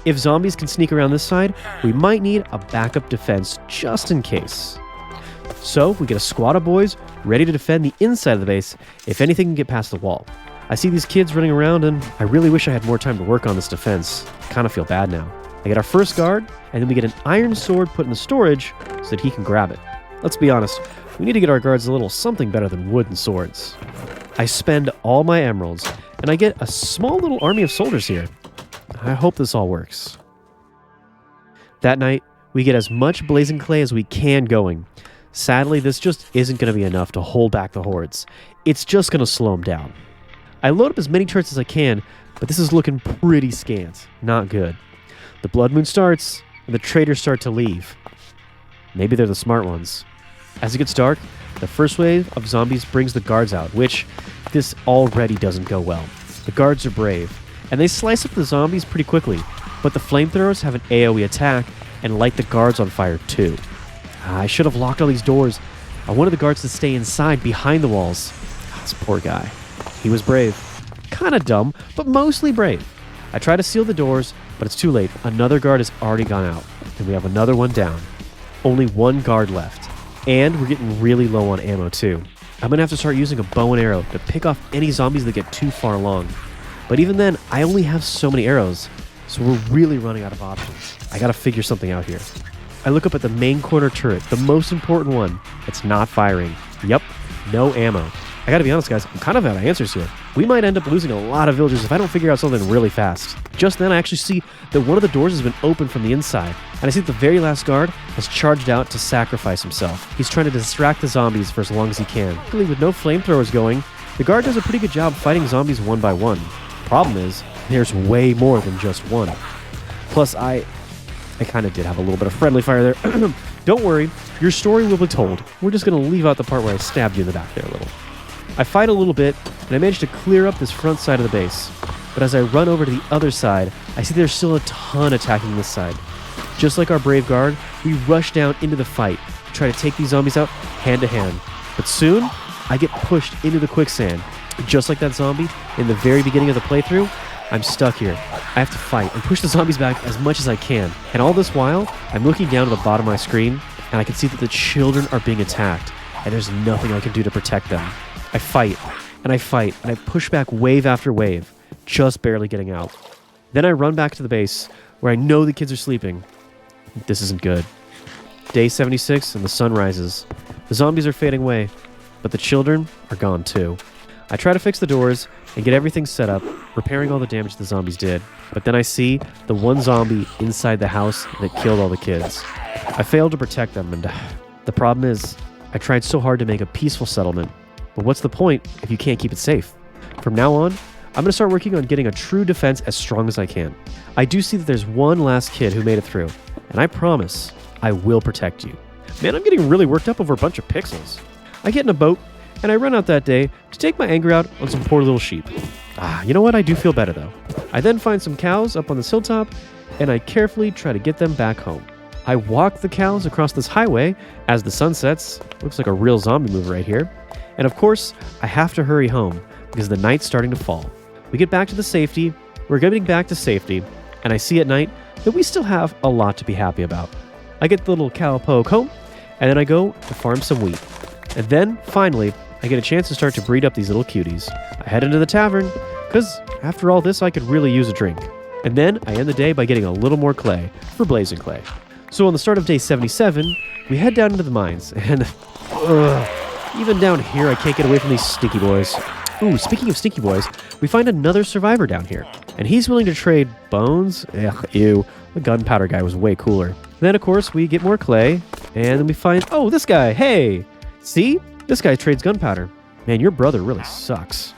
Speaker 1: If zombies can sneak around this side, we might need a backup defense just in case. So we get a squad of boys ready to defend the inside of the base if anything can get past the wall. I see these kids running around and I really wish I had more time to work on this defense. I kind of feel bad now. I get our first guard and then we get an iron sword put in the storage so that he can grab it. Let's be honest, we need to get our guards a little something better than wooden swords. I spend all my emeralds, and I get a small little army of soldiers here. I hope this all works. That night, we get as much blazing clay as we can going. Sadly, this just isn't going to be enough to hold back the hordes. It's just going to slow them down. I load up as many turrets as I can, but this is looking pretty scant. Not good. The blood moon starts, and the traders start to leave. Maybe they're the smart ones. As it gets dark, the first wave of zombies brings the guards out, which this already doesn't go well. The guards are brave, and they slice up the zombies pretty quickly, but the flamethrowers have an AoE attack and light the guards on fire too. I should have locked all these doors. I wanted the guards to stay inside behind the walls. This poor guy. He was brave. Kinda dumb, but mostly brave. I try to seal the doors, but it's too late. Another guard has already gone out, and we have another one down. Only one guard left. And we're getting really low on ammo too. I'm gonna have to start using a bow and arrow to pick off any zombies that get too far along. But even then, I only have so many arrows, so we're really running out of options. I gotta figure something out here. I look up at the main corner turret, the most important one. It's not firing. Yep, no ammo. I gotta be honest, guys, I'm kind of out of answers here. We might end up losing a lot of villagers if I don't figure out something really fast. Just then, I actually see that one of the doors has been opened from the inside, and I see that the very last guard has charged out to sacrifice himself. He's trying to distract the zombies for as long as he can. Luckily, with no flamethrowers going, the guard does a pretty good job fighting zombies one by one. Problem is, there's way more than just one. Plus, I kind of did have a little bit of friendly fire there. Don't worry, your story will be told. We're just going to leave out the part where I stabbed you in the back there a little. I fight a little bit, and I manage to clear up this front side of the base. But as I run over to the other side, I see there's still a ton attacking this side. Just like our brave guard, we rush down into the fight to try to take these zombies out hand to hand. But soon, I get pushed into the quicksand. Just like that zombie in the very beginning of the playthrough, I'm stuck here. I have to fight and push the zombies back as much as I can. And all this while, I'm looking down at the bottom of my screen, and I can see that the children are being attacked, and there's nothing I can do to protect them. I fight, and I push back wave after wave, just barely getting out. Then I run back to the base, where I know the kids are sleeping. This isn't good. Day 76, and the sun rises. The zombies are fading away, but the children are gone too. I try to fix the doors and get everything set up, repairing all the damage the zombies did, but then I see the one zombie inside the house that killed all the kids. I failed to protect them, and the problem is, I tried so hard to make a peaceful settlement, but what's the point if you can't keep it safe? From now on, I'm going to start working on getting a true defense as strong as I can. I do see that there's one last kid who made it through, and I promise I will protect you. Man, I'm getting really worked up over a bunch of pixels. I get in a boat, and I run out that day to take my anger out on some poor little sheep. You know what? I do feel better, though. I then find some cows up on this hilltop, and I carefully try to get them back home. I walk the cows across this highway as the sun sets. Looks like a real zombie movie right here. And of course, I have to hurry home because the night's starting to fall. We get back to the safety. We're getting back to safety, and I see at night that we still have a lot to be happy about. I get the little cow poke home, and then I go to farm some wheat. And then, finally, I get a chance to start to breed up these little cuties. I head into the tavern, because after all this, I could really use a drink. And then I end the day by getting a little more clay for blazing clay. So on the start of day 77, we head down into the mines, and even down here, I can't get away from these stinky boys. Ooh, speaking of stinky boys, we find another survivor down here, and he's willing to trade bones. Ugh, ew, the gunpowder guy was way cooler. Then, of course, we get more clay, and then we find, oh, this guy, hey! See? This guy trades gunpowder. Man, your brother really sucks.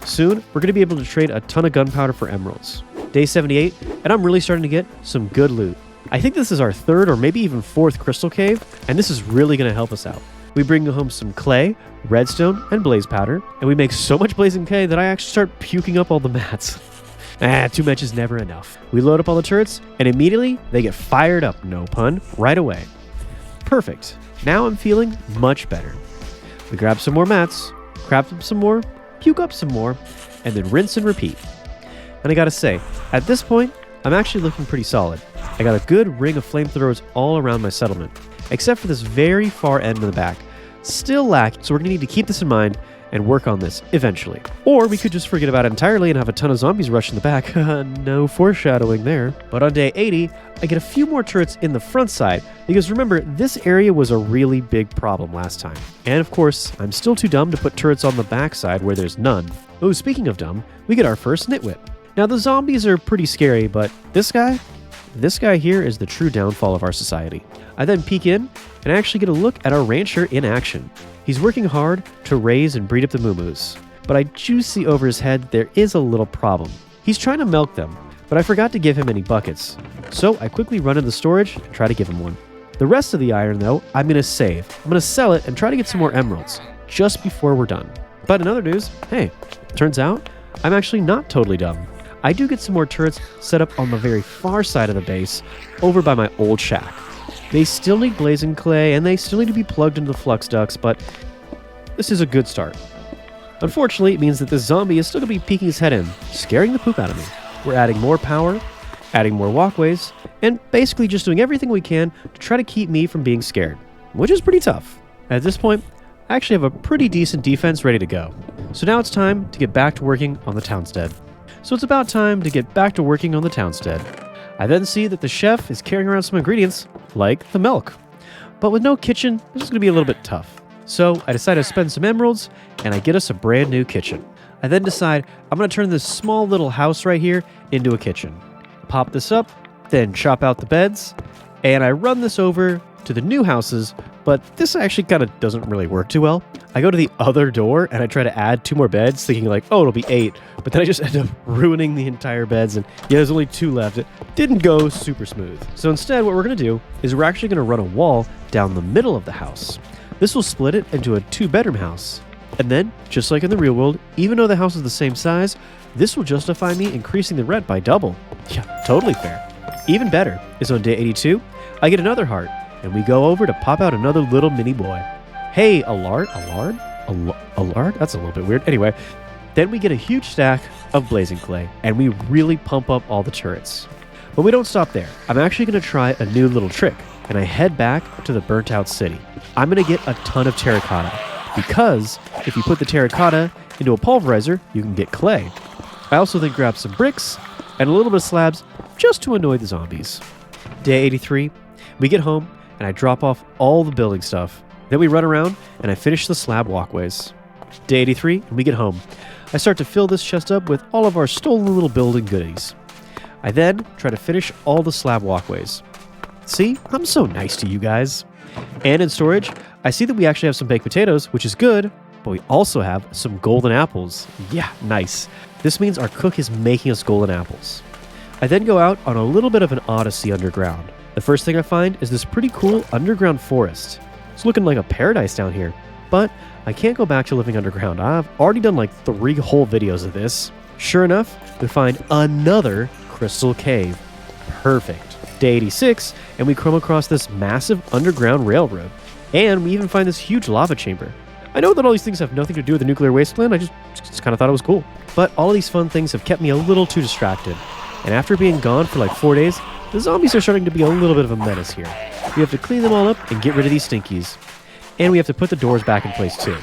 Speaker 1: Soon, we're going to be able to trade a ton of gunpowder for emeralds. Day 78, and I'm really starting to get some good loot. I think this is our third or maybe even fourth crystal cave, and this is really going to help us out. We bring home some clay, redstone, and blaze powder, and we make so much blazing clay that I actually start puking up all the mats. Too much is never enough. We load up all the turrets, and immediately they get fired up, no pun, right away. Perfect. Now I'm feeling much better. We grab some more mats, craft up some more, puke up some more, and then rinse and repeat. And I gotta say, at this point, I'm actually looking pretty solid. I got a good ring of flamethrowers all around my settlement, except for this very far end in the back. Still lacking, so we're gonna need to keep this in mind and work on this eventually. Or we could just forget about it entirely and have a ton of zombies rush in the back. No foreshadowing there. But on day 80, I get a few more turrets in the front side, because remember, this area was a really big problem last time. And of course, I'm still too dumb to put turrets on the back side where there's none. Oh, speaking of dumb, we get our first nitwit. Now the zombies are pretty scary, but this guy here is the true downfall of our society. I then peek in and actually get a look at our rancher in action. He's working hard to raise and breed up the moo-moos, but I do see over his head there is a little problem. He's trying to milk them, but I forgot to give him any buckets. So I quickly run into the storage and try to give him one. The rest of the iron, though, I'm going to save. I'm going to sell it and try to get some more emeralds just before we're done. But in other news, hey, turns out I'm actually not totally dumb. I do get some more turrets set up on the very far side of the base, over by my old shack. They still need blazing clay, and they still need to be plugged into the flux ducts, but this is a good start. Unfortunately, it means that this zombie is still going to be peeking his head in, scaring the poop out of me. We're adding more power, adding more walkways, and basically just doing everything we can to try to keep me from being scared, which is pretty tough. At this point, I actually have a pretty decent defense ready to go. So now it's time to get back to working on the townstead. So it's about time to get back to working on the townstead. I then see that the chef is carrying around some ingredients, like the milk. But with no kitchen, this is going to be a little bit tough. So I decide to spend some emeralds, and I get us a brand new kitchen. I then decide I'm going to turn this small little house right here into a kitchen. Pop this up, then chop out the beds, and I run this over to the new houses, but this actually kind of doesn't really work too well. I go to the other door and I try to add 2 more beds, thinking like, oh, it'll be 8, but then I just end up ruining the entire beds, and yeah, there's only 2 left. It didn't go super smooth. So instead, what we're going to do is we're actually going to run a wall down the middle of the house. This will split it into a 2-bedroom house. And then, just like in the real world, even though the house is the same size, this will justify me increasing the rent by double. Yeah, totally fair. Even better is on day 82, I get another heart, and we go over to pop out another little mini boy. Hey, a lard? A lard? That's a little bit weird. Anyway, then we get a huge stack of blazing clay, and we really pump up all the turrets. But we don't stop there. I'm actually going to try a new little trick, and I head back to the burnt out city. I'm going to get a ton of terracotta, because if you put the terracotta into a pulverizer, you can get clay. I also then grab some bricks and a little bit of slabs just to annoy the zombies. Day 83, we get home, and I drop off all the building stuff. Then we run around, and I finish the slab walkways. Day 83, and we get home. I start to fill this chest up with all of our stolen little building goodies. I then try to finish all the slab walkways. See, I'm so nice to you guys. And in storage, I see that we actually have some baked potatoes, which is good, but we also have some golden apples. Yeah, nice. This means our cook is making us golden apples. I then go out on a little bit of an odyssey underground. The first thing I find is this pretty cool underground forest. It's looking like a paradise down here, but I can't go back to living underground. I've already done like 3 whole videos of this. Sure enough, we find another crystal cave. Perfect. Day 86, and we come across this massive underground railroad. And we even find this huge lava chamber. I know that all these things have nothing to do with the nuclear wasteland, I just kind of thought it was cool. But all of these fun things have kept me a little too distracted. And after being gone for like 4 days, the zombies are starting to be a little bit of a menace here. We have to clean them all up and get rid of these stinkies. and we have to put the doors back in place too.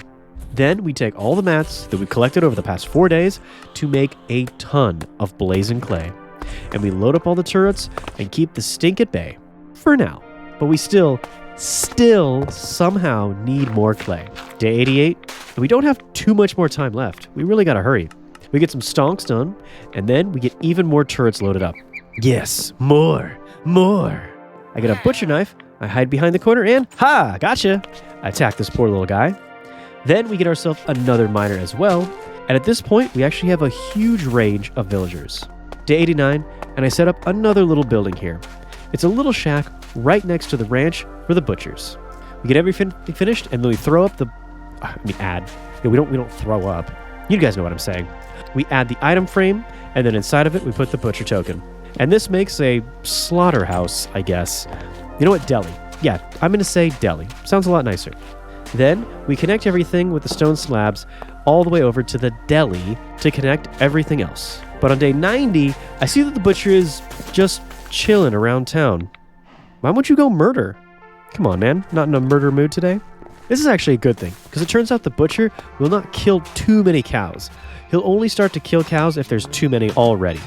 Speaker 1: Then we take all the mats that we collected over the past 4 days to make a ton of blazing clay. And we load up all the turrets and keep the stink at bay. For now. But we still somehow need more clay. Day 88, and we don't have too much more time left. We really gotta hurry. We get some stonks done, and then we get even more turrets loaded up. Yes, more. I get a butcher knife, I hide behind the corner, and ha, gotcha! I attack this poor little guy. Then we get ourselves another miner as well, and at this point, we actually have a huge range of villagers. Day 89, and I set up another little building here. It's a little shack right next to the ranch for the butchers. We get everything finished, and then we throw up we don't throw up. You guys know what I'm saying. We add the item frame, and then inside of it, we put the butcher token. And this makes a slaughterhouse, I guess. You know what? Deli. Yeah, I'm going to say deli. Sounds a lot nicer. Then we connect everything with the stone slabs all the way over to the deli to connect everything else. But on day 90, I see that the butcher is just chilling around town. Why won't you go murder? Come on, man. Not in a murder mood today? This is actually a good thing, because it turns out the butcher will not kill too many cows. He'll only start to kill cows if there's too many already.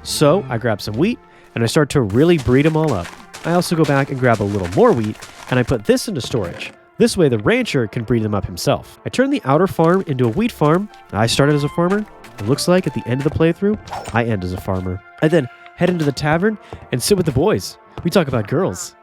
Speaker 1: So I grab some wheat, and I start to really breed them all up. I also go back and grab a little more wheat, and I put this into storage. This way the rancher can breed them up himself. I turn the outer farm into a wheat farm. I started as a farmer. It looks like at the end of the playthrough, I end as a farmer. I then head into the tavern and sit with the boys. We talk about girls.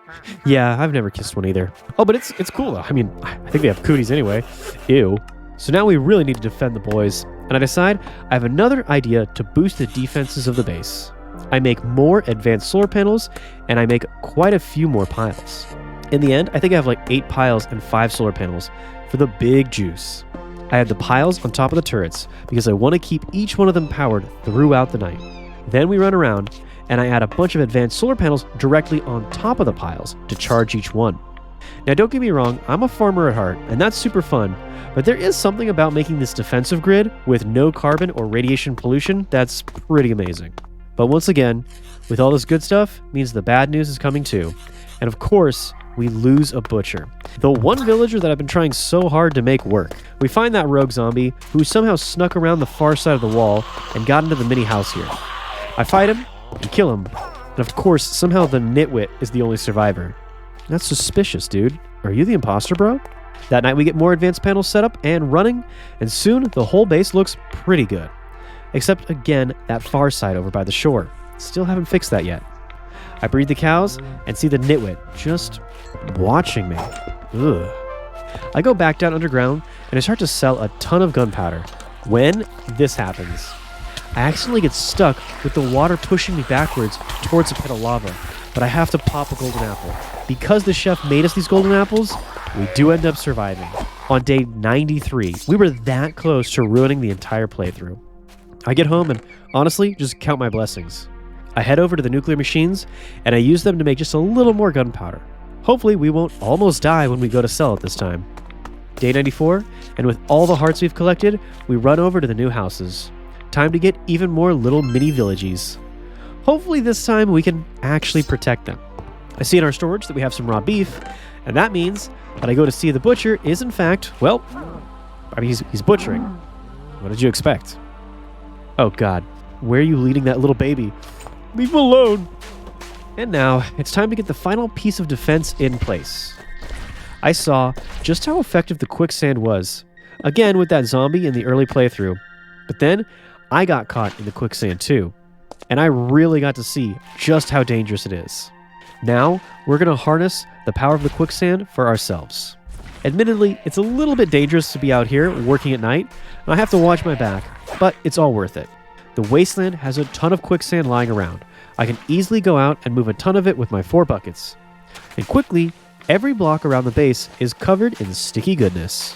Speaker 1: Yeah, I've never kissed one either. Oh, but it's cool though. I mean, I think they have cooties anyway. Ew. So now we really need to defend the boys, and I decide I have another idea to boost the defenses of the base. I make more advanced solar panels, and I make quite a few more piles. In the end, I think I have like 8 piles and 5 solar panels for the big juice. I add the piles on top of the turrets because I want to keep each one of them powered throughout the night. Then we run around, and I add a bunch of advanced solar panels directly on top of the piles to charge each one. Now don't get me wrong, I'm a farmer at heart, and that's super fun, but there is something about making this defensive grid with no carbon or radiation pollution that's pretty amazing. But once again, with all this good stuff, means the bad news is coming too. And of course, we lose a butcher. The one villager that I've been trying so hard to make work. We find that rogue zombie who somehow snuck around the far side of the wall and got into the mini house here. I fight him and kill him, and of course, somehow the nitwit is the only survivor. That's suspicious, dude. Are you the imposter, bro? That night we get more advanced panels set up and running, and soon the whole base looks pretty good. Except, again, that far side over by the shore. Still haven't fixed that yet. I breed the cows and see the nitwit just watching me. Ugh. I go back down underground and I start to sell a ton of gunpowder. When this happens, I accidentally get stuck with the water pushing me backwards towards a pit of lava, but I have to pop a golden apple. Because the chef made us these golden apples, we do end up surviving. On day 93, we were that close to ruining the entire playthrough. I get home and honestly just count my blessings. I head over to the nuclear machines and I use them to make just a little more gunpowder. Hopefully we won't almost die when we go to sell it this time. Day 94, and with all the hearts we've collected, we run over to the new houses. Time to get even more little mini villages. Hopefully this time we can actually protect them. I see in our storage that we have some raw beef, and that means that I go to see the butcher is in fact, well, I mean he's butchering. What did you expect? Oh god, where are you leading that little baby? Leave him alone! And now, it's time to get the final piece of defense in place. I saw just how effective the quicksand was, again with that zombie in the early playthrough. But then, I got caught in the quicksand too, and I really got to see just how dangerous it is. Now, we're going to harness the power of the quicksand for ourselves. Admittedly, it's a little bit dangerous to be out here working at night, and I have to watch my back, but it's all worth it. The Wasteland has a ton of quicksand lying around. I can easily go out and move a ton of it with my 4 buckets. And quickly, every block around the base is covered in sticky goodness.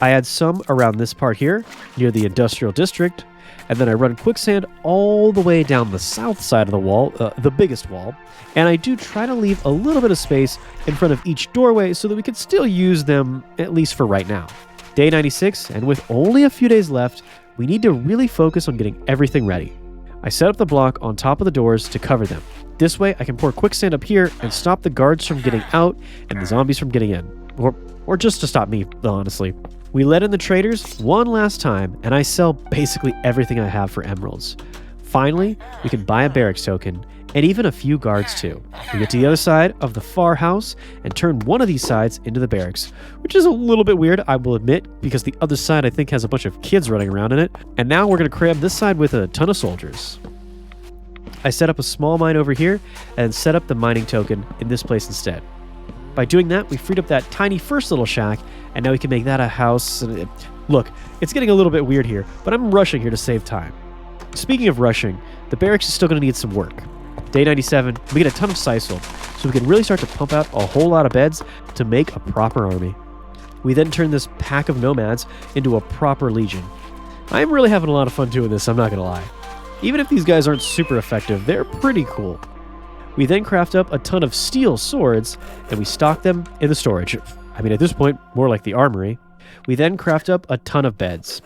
Speaker 1: I add some around this part here, near the industrial district, and then I run quicksand all the way down the south side of the wall, the biggest wall, and I do try to leave a little bit of space in front of each doorway so that we can still use them, at least for right now. Day 96, and with only a few days left, we need to really focus on getting everything ready. I set up the block on top of the doors to cover them. This way I can pour quicksand up here and stop the guards from getting out and the zombies from getting in. Or Or just to stop me, honestly. We let in the traders one last time, and I sell basically everything I have for emeralds. Finally, we can buy a barracks token, and even a few guards too. We get to the other side of the far house and turn one of these sides into the barracks, which is a little bit weird, I will admit, because the other side I think has a bunch of kids running around in it. And now we're going to cram this side with a ton of soldiers. I set up a small mine over here and set up the mining token in this place instead. By doing that, we freed up that tiny first little shack, and now we can make that a house. Look, it's getting a little bit weird here, but I'm rushing here to save time. Speaking of rushing, the barracks is still going to need some work. Day 97, we get a ton of sisal, so we can really start to pump out a whole lot of beds to make a proper army. We then turn this pack of nomads into a proper legion. I'm really having a lot of fun doing this, I'm not going to lie. Even if these guys aren't super effective, they're pretty cool. We then craft up a ton of steel swords, and we stock them in the storage. I mean, at this point, more like the armory. We then craft up a ton of beds.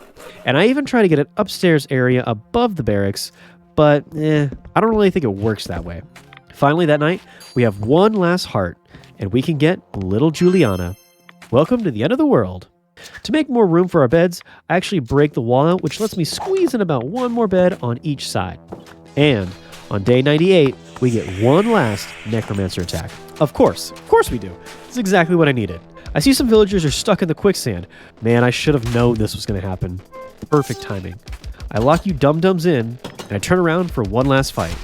Speaker 1: And I even try to get an upstairs area above the barracks, but I don't really think it works that way. Finally, that night, we have one last heart, and we can get little Juliana. Welcome to the end of the world. To make more room for our beds, I actually break the wall out, which lets me squeeze in about one more bed on each side. And on day 98, we get one last necromancer attack. Of course we do. It's exactly what I needed. I see some villagers are stuck in the quicksand. Man, I should have known this was going to happen. Perfect timing. I lock you dum-dums in, and I turn around for one last fight.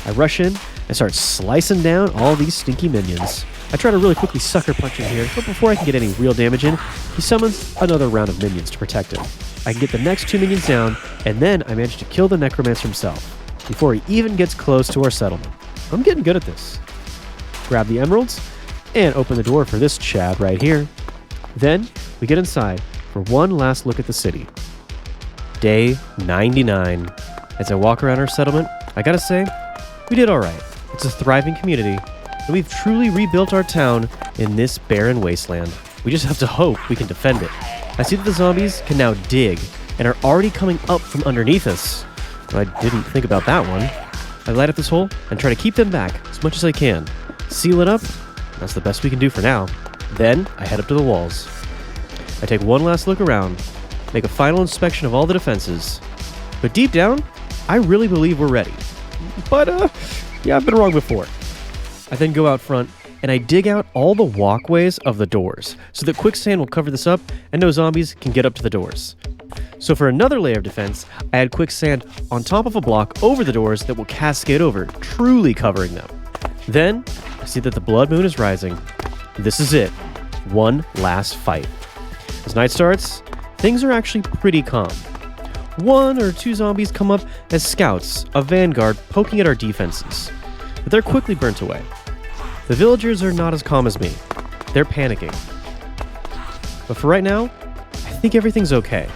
Speaker 1: I rush in and start slicing down all these stinky minions. I try to really quickly sucker punch him here, but before I can get any real damage in, he summons another round of minions to protect him. I can get the next two minions down, and then I manage to kill the necromancer himself, before he even gets close to our settlement. I'm getting good at this. Grab the emeralds, and open the door for this Chad right here. Then, we get inside for one last look at the city. Day 99. As I walk around our settlement, I gotta say, we did alright. It's a thriving community, and we've truly rebuilt our town in this barren wasteland. We just have to hope we can defend it. I see that the zombies can now dig, and are already coming up from underneath us. I didn't think about that one. I light up this hole and try to keep them back as much as I can. Seal it up. That's the best we can do for now. Then I head up to the walls. I take one last look around, make a final inspection of all the defenses. But deep down, I really believe we're ready. But yeah, I've been wrong before. I then go out front and I dig out all the walkways of the doors so that quicksand will cover this up and no zombies can get up to the doors. So for another layer of defense, I add quicksand on top of a block over the doors that will cascade over, truly covering them. Then, I see that the blood moon is rising. This is it. One last fight. As night starts, things are actually pretty calm. One or two zombies come up as scouts, a vanguard poking at our defenses. But they're quickly burnt away. The villagers are not as calm as me. They're panicking. But for right now, I think everything's okay.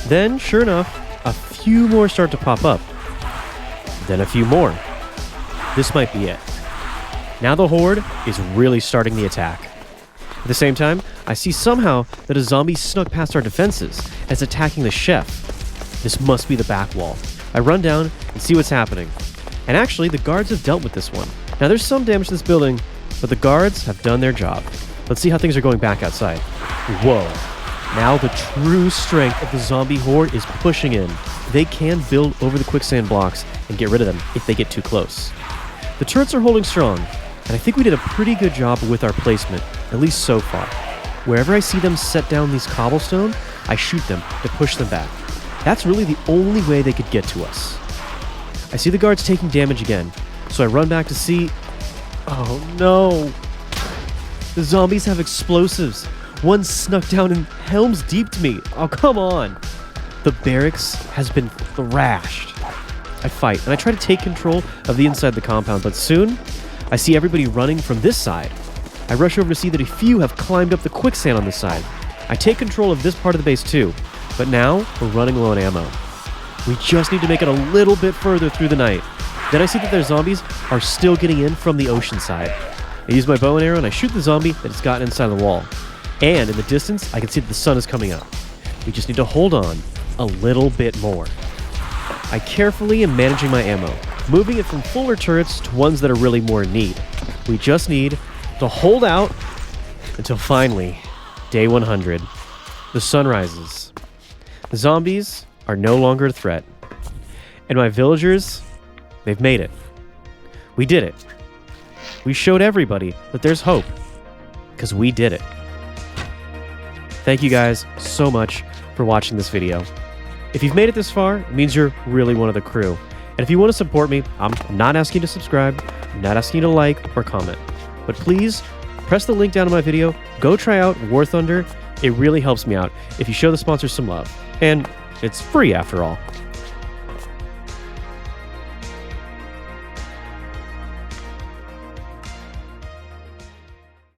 Speaker 1: Then, sure enough, a few more start to pop up. Then a few more. This might be it. Now the horde is really starting the attack. At the same time, I see somehow that a zombie snuck past our defenses and is attacking the chef. This must be the back wall. I run down and see what's happening. And actually, the guards have dealt with this one. Now there's some damage to this building, but the guards have done their job. Let's see how things are going back outside. Whoa. Now the true strength of the zombie horde is pushing in. They can build over the quicksand blocks and get rid of them if they get too close. The turrets are holding strong, and I think we did a pretty good job with our placement, at least so far. Wherever I see them set down these cobblestone, I shoot them to push them back. That's really the only way they could get to us. I see the guards taking damage again, so I run back to see... Oh no! The zombies have explosives. One snuck down and helms deeped me. Oh, come on! The barracks has been thrashed. I fight, and I try to take control of the inside of the compound, but soon, I see everybody running from this side. I rush over to see that a few have climbed up the quicksand on this side. I take control of this part of the base too, but now we're running low on ammo. We just need to make it a little bit further through the night. Then I see that their zombies are still getting in from the ocean side. I use my bow and arrow and I shoot the zombie that has gotten inside the wall. And in the distance, I can see that the sun is coming up. We just need to hold on a little bit more. I carefully am managing my ammo, moving it from fuller turrets to ones that are really more in need. We just need to hold out until finally, day 100. The sun rises. The zombies are no longer a threat. And my villagers, they've made it. We did it. We showed everybody that there's hope. Because we did it. Thank you guys so much for watching this video. If you've made it this far, it means you're really one of the crew. And if you want to support me, I'm not asking you to subscribe, I'm not asking you to like or comment. But please, press the link down in my video, go try out War Thunder. It really helps me out if you show the sponsors some love. And it's free after all.